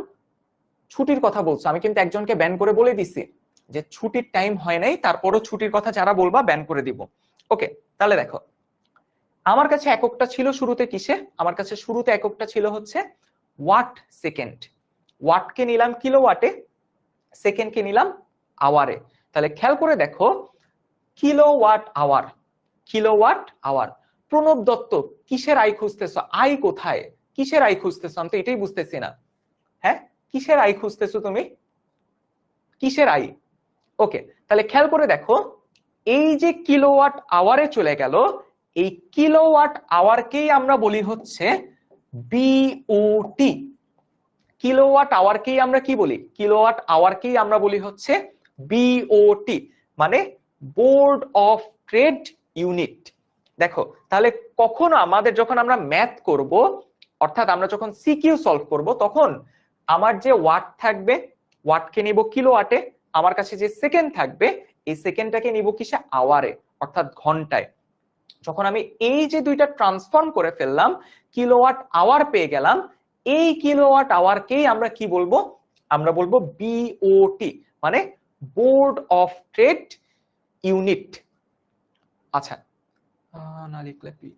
ছুটির কথা বলছো। আমি কিন্তু একজনকে ব্যান করে বলে দিছি যে ছুটির টাইম হয় নাই, তারপরও ছুটির কথা যারা বলবা ব্যান করে দিব। ওকে, তাহলে দেখো আমার কাছে এককটা ছিল শুরুতে কিসে, আমার কাছে শুরুতে এককটা ছিল হচ্ছে ওয়াট সেকেন্ড। ওয়াটকে নিলাম কিলোওয়াটে, সেকেন্ডকে নিলাম আওয়ারে। তাহলে খেয়াল করে দেখো kilowatt hour, kilowatt hour. Pranab Dutta কিসের আই খুঁজতেছো, আই কোথায়, কিসের আই খুঁজতেছো, আমি তো এটাই বুঝতেছি না। হ্যাঁ কিসের আই খুঁজতেছো তুমি, কিসের আই। ওকে, তাহলে খেয়াল করে দেখো এই যে কিলোওয়াট আওয়ারে চলে গেল, এই কিলোওয়াট আওয়ারকেই আমরা বলি হচ্ছে বিওটি। কিলোওয়াট আওয়ারকেই আমরা কি বলি, কিলোওয়াট আওয়ারকেই আমরা বলি হচ্ছে বিওটি, মানে বোর্ড অফ ট্রেড ইউনিট। দেখো তাহলে কখনো আমাদের যখন আমরা ম্যাথ করব, অর্থাৎ আমরা যখন সিকিউ সলভ করব, তখন আমার যে ওয়াট থাকবে, ওয়াটকে নিব কিলোওয়াটে, আমার কাছে যে সেকেন্ড থাকবে এই সেকেন্ডটাকে নিব কিসে, আওয়ারে অর্থাৎ ঘন্টায়। যখন আমি এই যে দুইটা ট্রান্সফর্ম করে ফেললাম, কিলোওয়াট আওয়ার পেয়ে গেলাম, এই কিলোওয়াট আওয়ারকেই আমরা কি বলবো, আমরা বলবো বিওটি, মানে বোর্ড অফ ট্রেড ইউনিট। আচ্ছা না লিখলে পি,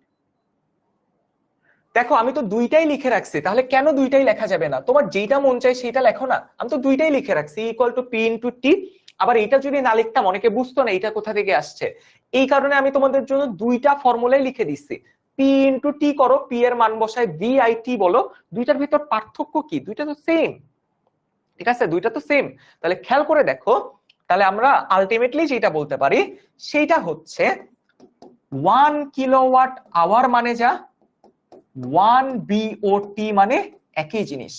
দেখো আমি তো দুইটাই লিখে রাখছি, তাহলে কেন দুইটাই লেখা যাবে না, তোমার যেটা মন চায় সেটা লেখো না। আমি তো দুইটাই লিখে রাখছি, ইকুয়াল টু পি ইনটু টি। আবার এটা যদি না লিখতাম অনেকে বুঝতো না এটা কোথা থেকে আসছে, এই কারণে আমি তোমাদের জন্য দুইটা ফর্মুলাই লিখে দিচ্ছি। পি ইনটু টি করো, পি এর মান বসায় ভি আই টি বলো, দুইটার ভিতর পার্থক্য কি, দুইটা তো সেম, ঠিক আছে, দুইটা তো সেম। তাহলে খেয়াল করে দেখো, তাহলে আমরা আলটিমেটলি যেটা বলতে পারি সেটা হচ্ছে 1 কিলোওয়াট আওয়ার মানে যা, 1 বিওটি মানে একই জিনিস।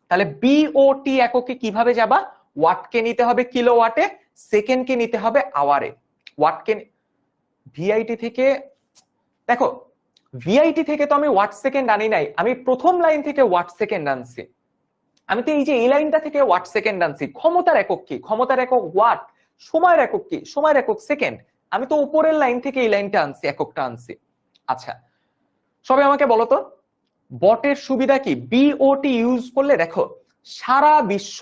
তাহলে বিওটি এককে কিভাবে যাবা, ওয়াটকে নিতে হবে কিলোওয়াটে, সেকেন্ডকে নিতে হবে আওয়ারে। ওয়াটকে ভিআইটি থেকে, দেখো ভিআইটি থেকে তো আমি ওয়াট সেকেন্ড আনি নাই, আমি প্রথম লাইন থেকে ওয়াট সেকেন্ড আনছি। আমি তো এই যে এই লাইনটা থেকে ওয়াট সেকেন্ড আনছি। ক্ষমতার একক কি, ক্ষমতার একক ওয়াট। সময়ের একক কি, সময়ের একক সেকেন্ড। আমি তো উপরের লাইন থেকে এই লাইনটা আনছি, এককটা আনছি। আচ্ছা সবাই আমাকে বলো তো বটের সুবিধা কি, বিওটি ইউজ করলে দেখো সারা বিশ্ব,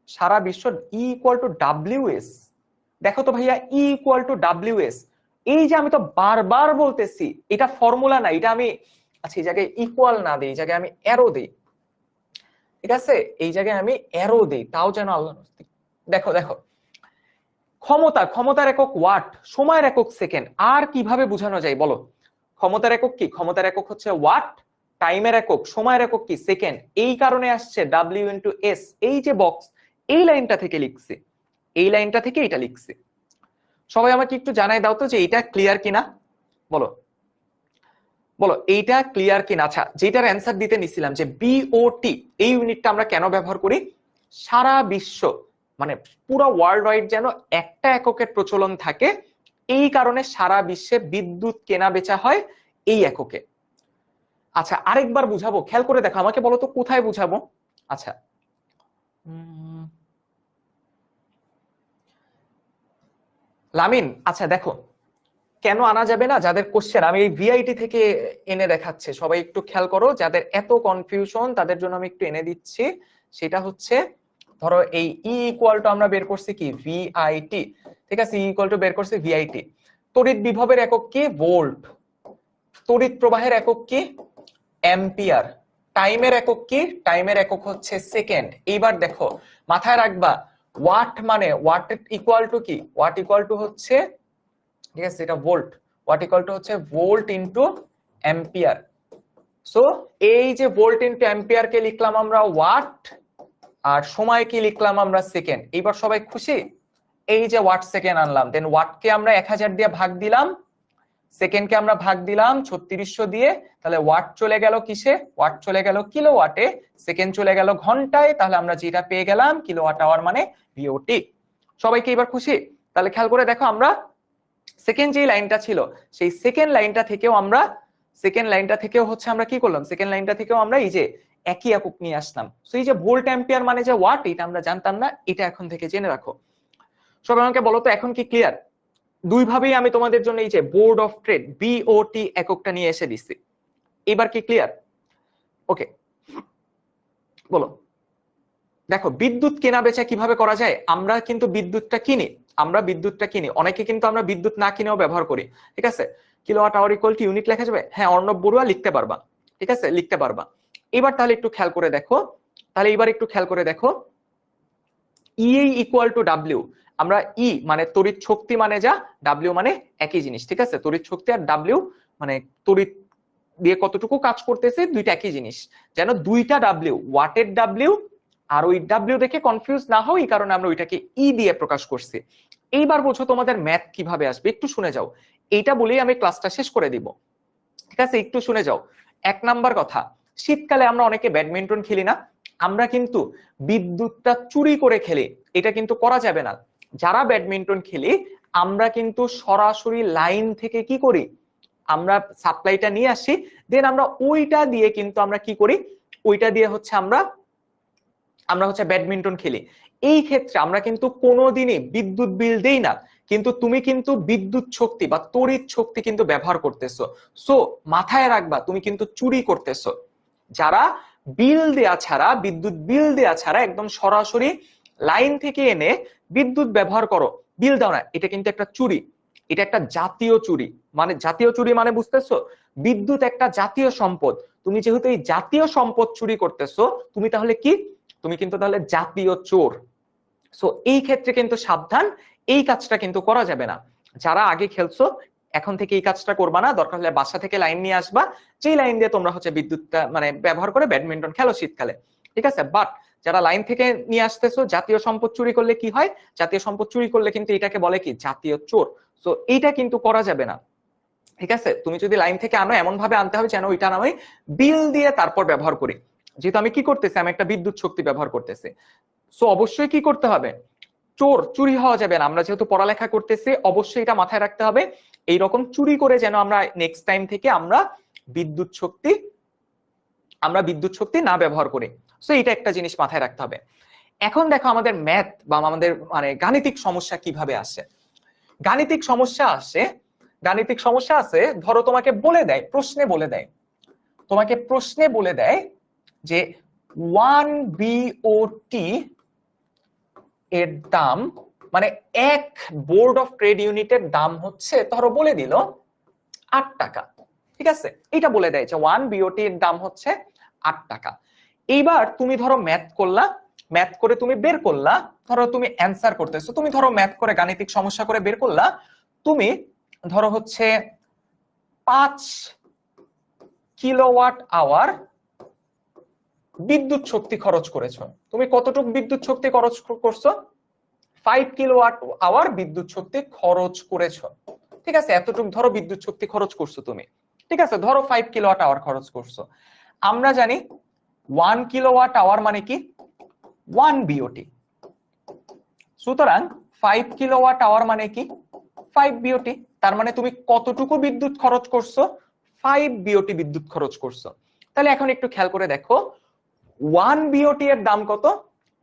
সারা বিশ্ব ই ইকুয়াল টু ডাব্লিউএস। দেখো তো ভাইয়া ই ইকুয়াল টু ডাব্লিউএস, এই যে আমি তো বারবার বলতেছি এটা ফর্মুলা না, এটা আমি, আচ্ছা এই জায়গায় ইকুয়াল না দেই, এই জায়গায় আমি অ্যারো দেই, ঠিক আছে, এই জায়গায় আমি অ্যারো দেই, তাও যেন আল্লাহ। দেখো দেখো ক্ষমতা, ক্ষমতার একক ওয়াট, সময়ের একক সেকেন্ড। আর কিভাবে বোঝানো যায় বলো, ক্ষমতার একক কি, ক্ষমতার একক হচ্ছে ওয়াট, টাইমের একক, সময়ের একক কি সেকেন্ড। এই কারণে আসছে ডাব্লিউ ইনটু এস। এই যে বক্স, এই লাইনটা থেকে লিখছি, এই লাইনটা থেকে এটা লিখছি। সবাই আমাকে একটু জানাই দাও তো যে এটা ক্লিয়ার কিনা, বলো বলো এইটা ক্লিয়ার কিনা। আচ্ছা, যেটার অ্যান্সার দিতে নিছিলাম যে বিওটি, এই ইউনিটটা আমরা কেন ব্যবহার করি? সারা বিশ্ব মানে পুরো ওয়ার্ল্ড ওয়াইড যেন একটা এককের প্রচলন থাকে, এই কারণে সারা বিশ্বে বিদ্যুৎ কেনা বেচা হয় এই এককে। আচ্ছা আরেকবার বুঝাবো, খেয়াল করে দেখো, আমাকে বলো তো কোথায় বুঝাবো। আচ্ছা লামিন, আচ্ছা দেখো কেন আনা যাবে না, যাদের কোশ্চেন আমি এই ভিআইটি থেকে এনে দেখাচ্ছে, সবাই একটু খেয়াল করো, যাদের এত কনফিউশন তাদের জন্য আমি একটু এনে দিচ্ছি। সেটা হচ্ছে ধরো এই ই ইকুয়াল টু আমরা বের করছি কি ভিআইটি, ঠিক আছে, ই ইকুয়াল টু বের করছি ভিআইটি। তড়িৎ বিভবের একক কি? ভোল্ট। তড়িৎ প্রবাহের একক কি? অ্যাম্পিয়ার। টাইমের একক কি? টাইমের একক হচ্ছে সেকেন্ড। এইবার দেখো মাথায় রাখবা, ওয়াট মানে ওয়াট ইকুয়াল টু কি? ওয়াট ইকুয়াল টু হচ্ছে, ঠিক আছে, এটা ভোল্ট। ওয়াট ইকুয়াল টু হচ্ছে ভোল্ট ইনটু অ্যাম্পিয়ার। সো এই যে ভোল্ট ইনটু অ্যাম্পিয়ার কে লিখলাম আমরা ওয়াট, আর সময় কি লিখলাম আমরা সেকেন্ড। এইবার সবাই খুশি? এই যে ওয়াট সেকেন্ড আনলাম, দেন ওয়াটকে আমরা 1000 দিয়ে ভাগ দিলাম, সেকেন্ডকে আমরা ভাগ দিলাম 3600 দিয়ে, তাহলে ওয়াট চলে গেল কিসে? ওয়াট চলে গেল কিলোওয়াটে, সেকেন্ড চলে গেল ঘন্টায়, তাহলে আমরা যেটা পেয়ে গেলাম কিলোওয়াট আওয়ার মানে ভিওটি। সবাইকে এবার খুশি? তাহলে খেয়াল করে দেখো, আমরা সেকেন্ড যে লাইনটা ছিল সেই সেকেন্ড লাইনটা থেকেও হচ্ছে আমরা কি করলাম, সেকেন্ড লাইনটা থেকেও আমরা এই যে একই একক নিয়ে আসলাম। সো এই যে ভোল্ট অ্যাম্পিয়ার মানে যে ওয়াট, এটা আমরা জানতাম না, এটা এখন থেকে জেনে রাখো। সবাই আমাকে বলো তো এখন কি ক্লিয়ার? দুই ভাবেই আমি তোমাদের জন্য এই যে বোর্ড অফ ট্রেড বিওটি এককটা নিয়ে এসে দিচ্ছি, এবার কি ক্লিয়ার? ওকে, বলো। দেখো বিদ্যুৎ কেনা বেচা কিভাবে করা যায়, আমরা কিন্তু বিদ্যুৎটা কিনি, অনেকে কিন্তু আমরা বিদ্যুৎ না কিনেও ব্যবহার করি, ঠিক আছে। Kilowatt hour equal to unit লেখা যাবে, হ্যাঁ অর্ণব বড়ুয়া লিখতে পারবা, ঠিক আছে লিখতে পারবা। এবার তাহলে একটু খেয়াল করে দেখো, ই ইকুয়াল টু ডাব্লিউ, আমরা ই মানে তড়িৎ শক্তি মানে যা, ডাব্লিউ মানে একই জিনিস, ঠিক আছে। তড়িৎ শক্তি আর ডাব্লিউ মানে তড়িৎ দিয়ে কতটুকু কাজ করতেছে, দুইটা একই জিনিস। যেন দুইটা ডাব্লিউ, ওয়াটের ডাব্লিউ আর ওই ডাব্লিউ দেখে কনফিউজ না হও, এই কারণে আমরা ওইটাকে ই দিয়ে প্রকাশ করছি। এইবার বোঝো তোমাদের ম্যাথ কিভাবে আসবে, একটু শুনে যাও, এইটা বলেই আমি ক্লাসটা শেষ করে দিব, ঠিক আছে। একটু শুনে যাও। এক নাম্বার কথা, শীতকালে আমরা অনেকে ব্যাডমিন্টন খেলি না, আমরা কিন্তু বিদ্যুৎটা চুরি করে খেলি, এটা কিন্তু করা যাবে না। যারা ব্যাডমিন্টন খেলি আমরা কিন্তু সরাসরি লাইন থেকে কি করি, আমরা সাপ্লাইটা নিয়ে আসি, দেন আমরা ওইটা দিয়ে কিন্তু আমরা কি করি, ওইটা দিয়ে হচ্ছে আমরা হচ্ছে ব্যাডমিন্টন খেলি। এই ক্ষেত্রে আমরা কিন্তু কোনোদিনই বিদ্যুৎ বিল দেই না, কিন্তু তুমি কিন্তু বিদ্যুৎ শক্তি বা তড়িৎ শক্তি কিন্তু ব্যবহার করতেছো। সো মাথায় রাখবা, তুমি কিন্তু চুরি করতেছো। যারা বিল দেয়া ছাড়া, বিদ্যুৎ বিল দেয়া ছাড়া একদম সরাসরি লাইন থেকে এনে বিদ্যুৎ ব্যবহার করো, বিল দাও না, এটা কিন্তু একটা চুরি, এটা একটা জাতীয় চুরি। মানে জাতীয় চুরি মানে বুঝতেছো, বিদ্যুৎ একটা জাতীয় সম্পদ, তুমি যেহেতু এই জাতীয় সম্পদ চুরি করতেছো, তুমি তাহলে কি, তুমি কিন্তু তাহলে জাতীয় চোর। সো এই ক্ষেত্রে কিন্তু সাবধান, এই কাজটা কিন্তু করা যাবে না। যারা আগে খেলছো এখন থেকে এই কাজটা করবা না, দরকার হলে বাসা থেকে লাইন নিয়ে আসবা, যেই লাইন দিয়ে তোমরা হচ্ছে বিদ্যুৎটা মানে ব্যবহার করে ব্যাডমিন্টন খেলো শীতকালে, ঠিক আছে। বাট যারা লাইন থেকে নিয়ে আসতেছো, জাতীয় সম্পদ চুরি করলে কি হয়, জাতীয় সম্পদ চুরি করলে কিন্তু এটাকে বলে কি জাতীয় চোর। সো এইটা কিন্তু করা যাবে না, ঠিক আছে। তুমি যদি লাইন থেকে আনো এমন ভাবে আনতে হবে যেন ওইটা আমি বিল দিয়ে তারপর ব্যবহার করি, যেহেতু আমি কি করতেছি, আমি একটা বিদ্যুৎ শক্তি ব্যবহার করতেছি। সো অবশ্যই কি করতে হবে, চুরি হওয়া যাবে না। আমরা যেহেতু পড়ালেখা করতেছি অবশ্যই এটা মাথায় রাখতে হবে, এইরকম চুরি করে যেন আমরা নেক্সট টাইম থেকে আমরা বিদ্যুৎ শক্তি না ব্যবহার করি। সো এটা একটা জিনিস মাথায় রাখতে হবে। এখন দেখো আমাদের ম্যাথ বা আমাদের মানে গাণিতিক সমস্যা কিভাবে আসে। গাণিতিক সমস্যা আছে, ধরো তোমাকে বলে দেয়, প্রশ্নে বলে দেয় যে 1 বিওটি এর দাম মানে এক বোর্ড অফ ট্রেড ইউনিটের দাম হচ্ছে, ধরো বলে দিল 8 টাকা, ঠিক আছে। এটা বলে দেয় যে 1 বিওটি এর দাম হচ্ছে 8 টাকা। এইবার তুমি ধরো ম্যাথ করে তুমি বের করলা, ধরো তুমি অ্যান্সার করতেছো, তুমি ধরো ম্যাথ করে গাণিতিক সমস্যা করে বের করলা, তুমি ধরো হচ্ছে 5 কিলোওয়াট আওয়ার বিদ্যুৎ শক্তি খরচ করেছো। তুমি কতটুকু বিদ্যুৎ শক্তি খরচ করছো? 5 কিলোওয়াট আওয়ার বিদ্যুৎ শক্তি খরচ করেছো, ঠিক আছে, এতটুকু ধরো বিদ্যুৎ শক্তি খরচ করছো তুমি, ঠিক আছে, ধরো 5 কিলোওয়াট আওয়ার খরচ করছো। আমরা জানি 1 কিলোওয়াট আওয়ার মানে কি 1 বিওটি, সুতরাং 5 কিলোওয়াট আওয়ার মানে কি 5 বিওটি, তার মানে তুমি কতটুকু বিদ্যুৎ খরচ করছো 5 বিওটি বিদ্যুৎ খরচ করছো। তাহলে এখন একটু খেয়াল করে দেখো 1 বিওটি এর দাম কত,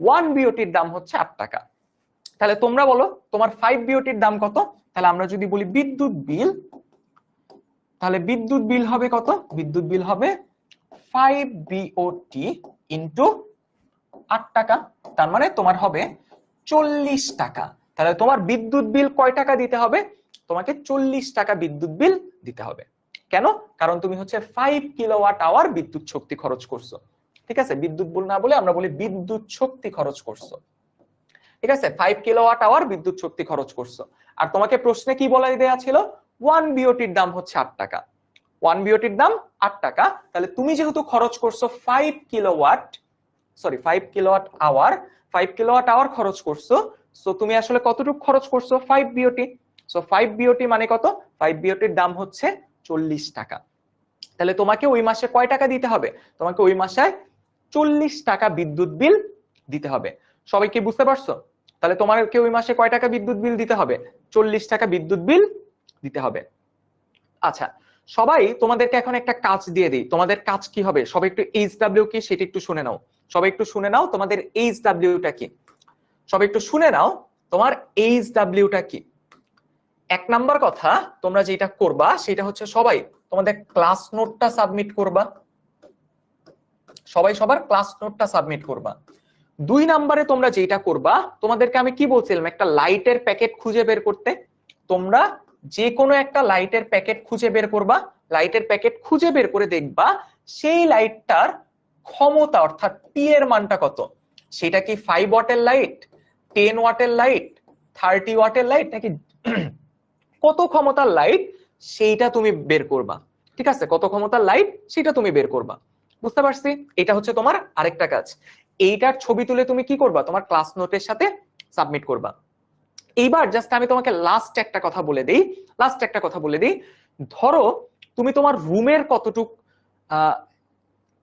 1 বিওটির দাম হচ্ছে 8 টাকা। তাহলে তোমরা বলো তোমার 5 বিওটির দাম কত? তাহলে আমরা যদি বলি বিদ্যুৎ বিল, তাহলে বিদ্যুৎ বিল হবে কত, বিদ্যুৎ বিল হবে 5 বিওটি ইনটু 8 টাকা, তার মানে তোমার হবে 40 টাকা। তাহলে তোমার বিদ্যুৎ বিল কয় টাকা দিতে হবে, তোমাকে 40 টাকা বিদ্যুৎ বিল দিতে হবে। কেন? কারণ তুমি হচ্ছে 5 কিলোওয়াট আওয়ার বিদ্যুৎ শক্তি খরচ করছো, ঠিক আছে, বিদ্যুৎ বিল না বলে আমরা বলি বিদ্যুৎ শক্তি খরচ করছো, ঠিক আছে, 5 কিলোওয়াট আওয়ার বিদ্যুৎ শক্তি খরচ করছো। আর তোমাকে প্রশ্নে কি বলে দেয়া ছিল 1 বিওটির দাম হচ্ছে 8 টাকা, 1 বিওটির দাম 8 টাকা। তাহলে তুমি যেহেতু খরচ করছো 5 kilowatt, sorry 5 kilowatt hour, 5 kilowatt hour খরচ করছো, সো তুমি আসলে কতটুকু খরচ করছো 5 বিওটি, সো 5 বিওটি মানে কত, 5 বিওটির দাম হচ্ছে 40 টাকা। তাহলে তোমাকে ওই মাসে কয় টাকা দিতে হবে, তোমাকে ওই মাসে 40 টাকা বিদ্যুৎ বিল দিতে হবে। সবাই কি বুঝতে পারছো? তাহলে তোমাকে ওই মাসে কয় টাকা বিদ্যুৎ বিল দিতে হবে, 40 টাকা বিদ্যুৎ বিল দিতে হবে। আচ্ছা, সবাই তোমাদেরকে এখন একটা কাজ দিয়ে দিই, তোমাদের কাজ কি হবে, সবাই একটু এইচডব্লিউ কি সেটা একটু শুনে নাও, সবাই একটু শুনে নাও তোমাদের এইচডব্লিউটা কি, সবাই একটু শুনে নাও তোমার এইচডব্লিউটা কি। এক নাম্বার কথা তোমরা যেটা করবা সেটা হচ্ছে সবাই তোমাদের ক্লাস নোটটা সাবমিট করবা, সবাই সবার ক্লাস নোটটা সাবমিট করবা। 2 নাম্বারে তোমরা যেটা করবা, তোমাদেরকে আমি কি বলছিলাম একটা লাইটের প্যাকেট খুঁজে বের করতে, তোমরা যে কোনো একটা লাইটের প্যাকেট খুঁজে বের করবা, লাইটের প্যাকেট খুঁজে বের করে দেখবা সেই লাইটটার ক্ষমতা অর্থাৎ টি এর মানটা কত, সেটা কি 5 ওয়াটের লাইট, 10 ওয়াটের লাইট, 30 ওয়াটের লাইট, নাকি কত ক্ষমতার লাইট সেইটা তুমি বের করবা, ঠিক আছে, কত ক্ষমতার লাইট সেটা তুমি বের করবা। বুঝতে পারছি? এটা হচ্ছে তোমার আরেকটা কাজ। এইটার ছবি তুলে তুমি কি করবা, তোমার ক্লাস নোটের সাথে সাবমিট করবা। এইবার জাস্ট আমি তোমাকে লাস্ট একটা কথা বলে দিই, লাস্ট একটা কথা বলে দিই, ধরো তুমি তোমার রুমের কতটুক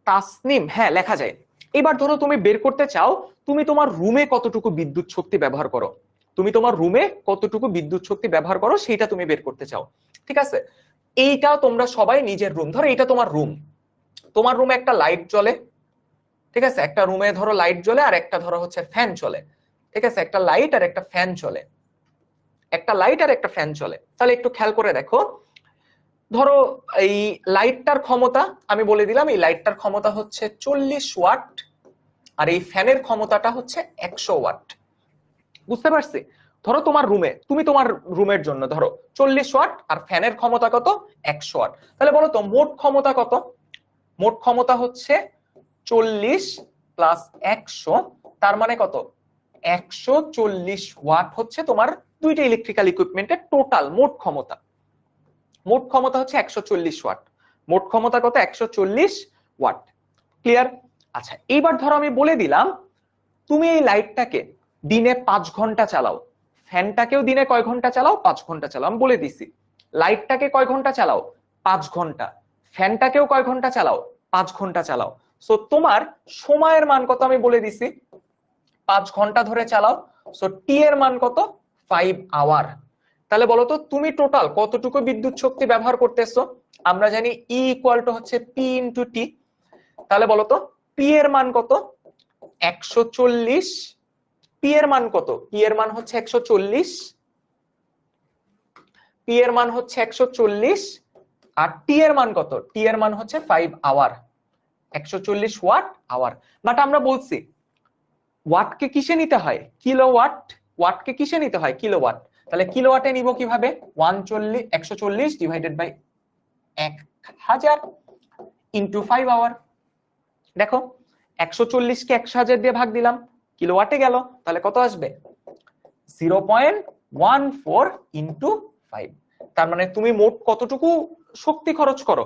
তাসনিম, হ্যাঁ লেখা যায়, এবার ধরো তুমি বের করতে চাও তুমি তোমার রুমে কতটুকু বিদ্যুৎ শক্তি ব্যবহার করো, তুমি তোমার রুমে কতটুকু বিদ্যুৎ শক্তি ব্যবহার করো সেইটা তুমি বের করতে চাও, ঠিক আছে। এইটা তোমরা সবাই নিজের রুম, ধরো এটা তোমার রুম, তোমার রুমে একটা লাইট জ্বলে, ঠিক আছে, একটা রুমে ধরো লাইট জ্বলে আর একটা ধরো হচ্ছে ফ্যান চলে, ঠিক আছে, একটা লাইট আর একটা ফ্যান চলে, একটা লাইট আর একটা ফ্যান চলে। তাহলে একটু খেয়াল করে দেখো, ধরো এই লাইটটার ক্ষমতা আমি বলে দিলাম, এই লাইটটার ক্ষমতা হচ্ছে 40 ওয়াট আর এই ফ্যানের ক্ষমতাটা হচ্ছে 100 ওয়াট। বুঝতে পারছি? ধরো তোমার রুমে, তুমি তোমার রুমের জন্য ধরো 40 ওয়াট আর ফ্যানের ক্ষমতা কত 100 ওয়াট, তাহলে বলো তো মোট ক্ষমতা কত, মোট ক্ষমতা হচ্ছে 40 প্লাস 100, তার মানে কত 140 ওয়াট হচ্ছে তোমার দুইটা ইলেকট্রিক্যাল ইকুইপমেন্টের টোটাল মোট ক্ষমতা, মোট ক্ষমতা হচ্ছে 140 ওয়াট, মোট ক্ষমতা কত 140 ওয়াট। ক্লিয়ার? আচ্ছা, এইবার ধরো আমি বলে দিলাম তুমি এই লাইটটাকে দিনে 5 ঘন্টা চালাও, ফ্যানটাকেও দিনে কয় ঘন্টা চালাও 5 ঘন্টা চালাও, আমি বলে দিছি লাইটটাকে কয় ঘন্টা চালাও 5 ঘন্টা, ফ্যানটাকেও কয় ঘন্টা চালাও 5 ঘন্টা চালাও, সো তোমার সময়ের মান কত আমি বলে দিছি 5 ঘন্টা ধরে চালাও, সো টি এর মান কত 5 আওয়ার। তাহলে বলো তো তুমি টোটাল কতটুকু বিদ্যুৎ শক্তি ব্যবহার করতেছো, আমরা জানি ই ইকুয়াল টু হচ্ছে পি ইনটু টি, তাহলে বলো তো পি এর মান কত 140, পি এর মান কত, পি এর মান হচ্ছে 140, পি এর মান হচ্ছে 140 আর টি এর মান কত, টি এর মান হচ্ছে 5 আওয়ার, 140 ওয়াট আওয়ার। বাট আমরা বলছি ওয়াটকে কিসে নিতে হয় কিলোওয়াট, ওয়াটকে কিসে নিতে হয় কিলোওয়াট, তাহলে কিলোওয়াটে নিব কিভাবে 140 ডিভাইডেড বাই 1000 ইনটু 5 আওয়ার। দেখো 140 কে 1000 দিয়ে ভাগ দিলাম, কিলোওয়াটে গেল, তাহলে কত আসবে 0.14 ইনটু 5, তার মানে তুমি মোট কতটুকু শক্তি খরচ করো,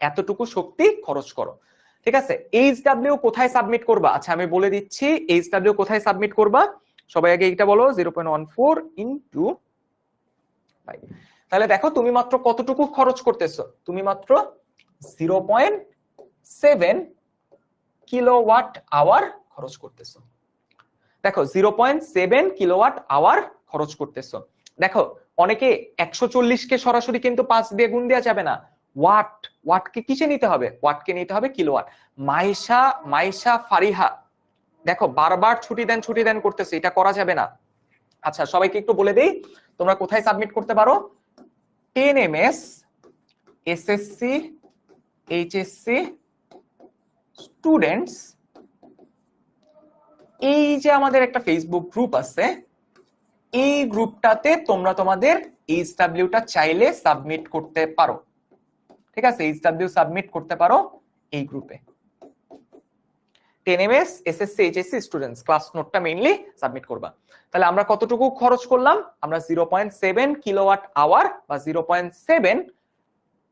এতটুকু শক্তি খরচ করো, ঠিক আছে। এইচডব্লিউ কোথায় সাবমিট করবা, আচ্ছা আমি বলে দিচ্ছি এইচডব্লিউ কোথায় সাবমিট করবা, সবাই আগে এটা বলো 0.14 ইনটু 5। তাহলে দেখো তুমি মাত্র কতটুকু খরচ করতেছো, তুমি মাত্র 0.7 কিলোওয়াট আওয়ার খরচ করতেছো। দেখো 0.7 কিলোওয়াট আওয়ার খরচ করতেছো। দেখো অনেকে 140 কে সরাসরি কিন্তু 5 দিয়ে গুণ দেওয়া যাবে না, ওয়াটকে কিসে নিতে হবে, ওয়াটকে নিতে হবে কিলোওয়াট। মাইশা ফারিহা দেখো বারবার ছুটি দেন করতেছে, এটা করা যাবে না। আচ্ছা সবাইকে একটু বলে দেই তোমরা কোথায় সাবমিট করতে পারো। 10 MS এসএসসি এইচএসসি স্টুডেন্টস, এই যে আমাদের একটা ফেসবুক গ্রুপ আছে, এই গ্রুপটাতে তোমরা তোমাদের এইচডব্লিউটা চাইলে সাবমিট করতে পারো। ঠিক আছে, এইচডব্লিউ সাবমিট করতে পারো এই গ্রুপে। 10 MS SSC HSC students class নোটটা মেইনলি সাবমিট করবা। তাহলে আমরা কতটুকু খরচ করলাম, আমরা 0.7 কিলোওয়াট আওয়ার বা 0.7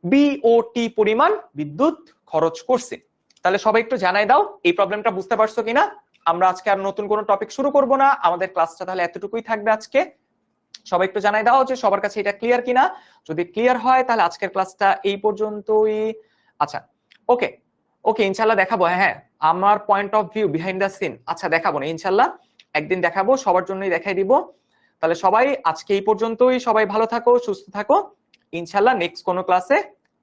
বিওটি পরিমাণ বিদ্যুৎ খরচ করছি। তাহলে সবাই একটু জানাই দাও এই প্রবলেমটা বুঝতে পারছো কিনা। আমরা আজকে আর নতুন কোনো টপিক শুরু করব না, আমাদের ক্লাসটা তাহলে এতটুকুই থাকবে আজকে। সবাই একটু জানাই দাও যে সবার কাছে এটা ক্লিয়ার কিনা। যদি ক্লিয়ার হয় তাহলে আজকের ক্লাসটা এই পর্যন্তই। আচ্ছা ওকে ওকে ইনশাআল্লাহ দেখাবো, হ্যাঁ আমার point of view behind the scene, আচ্ছা দেখাবো না ইনশাআল্লাহ, একদিন দেখাবো, সবার জন্যই দেখাই দিব। তাহলে সবাই আজকে এই পর্যন্তই, সবাই ভালো থাকো সুস্থ থাকো, ইনশাআল্লাহ নেক্সট কোনো ক্লাসে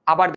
আবার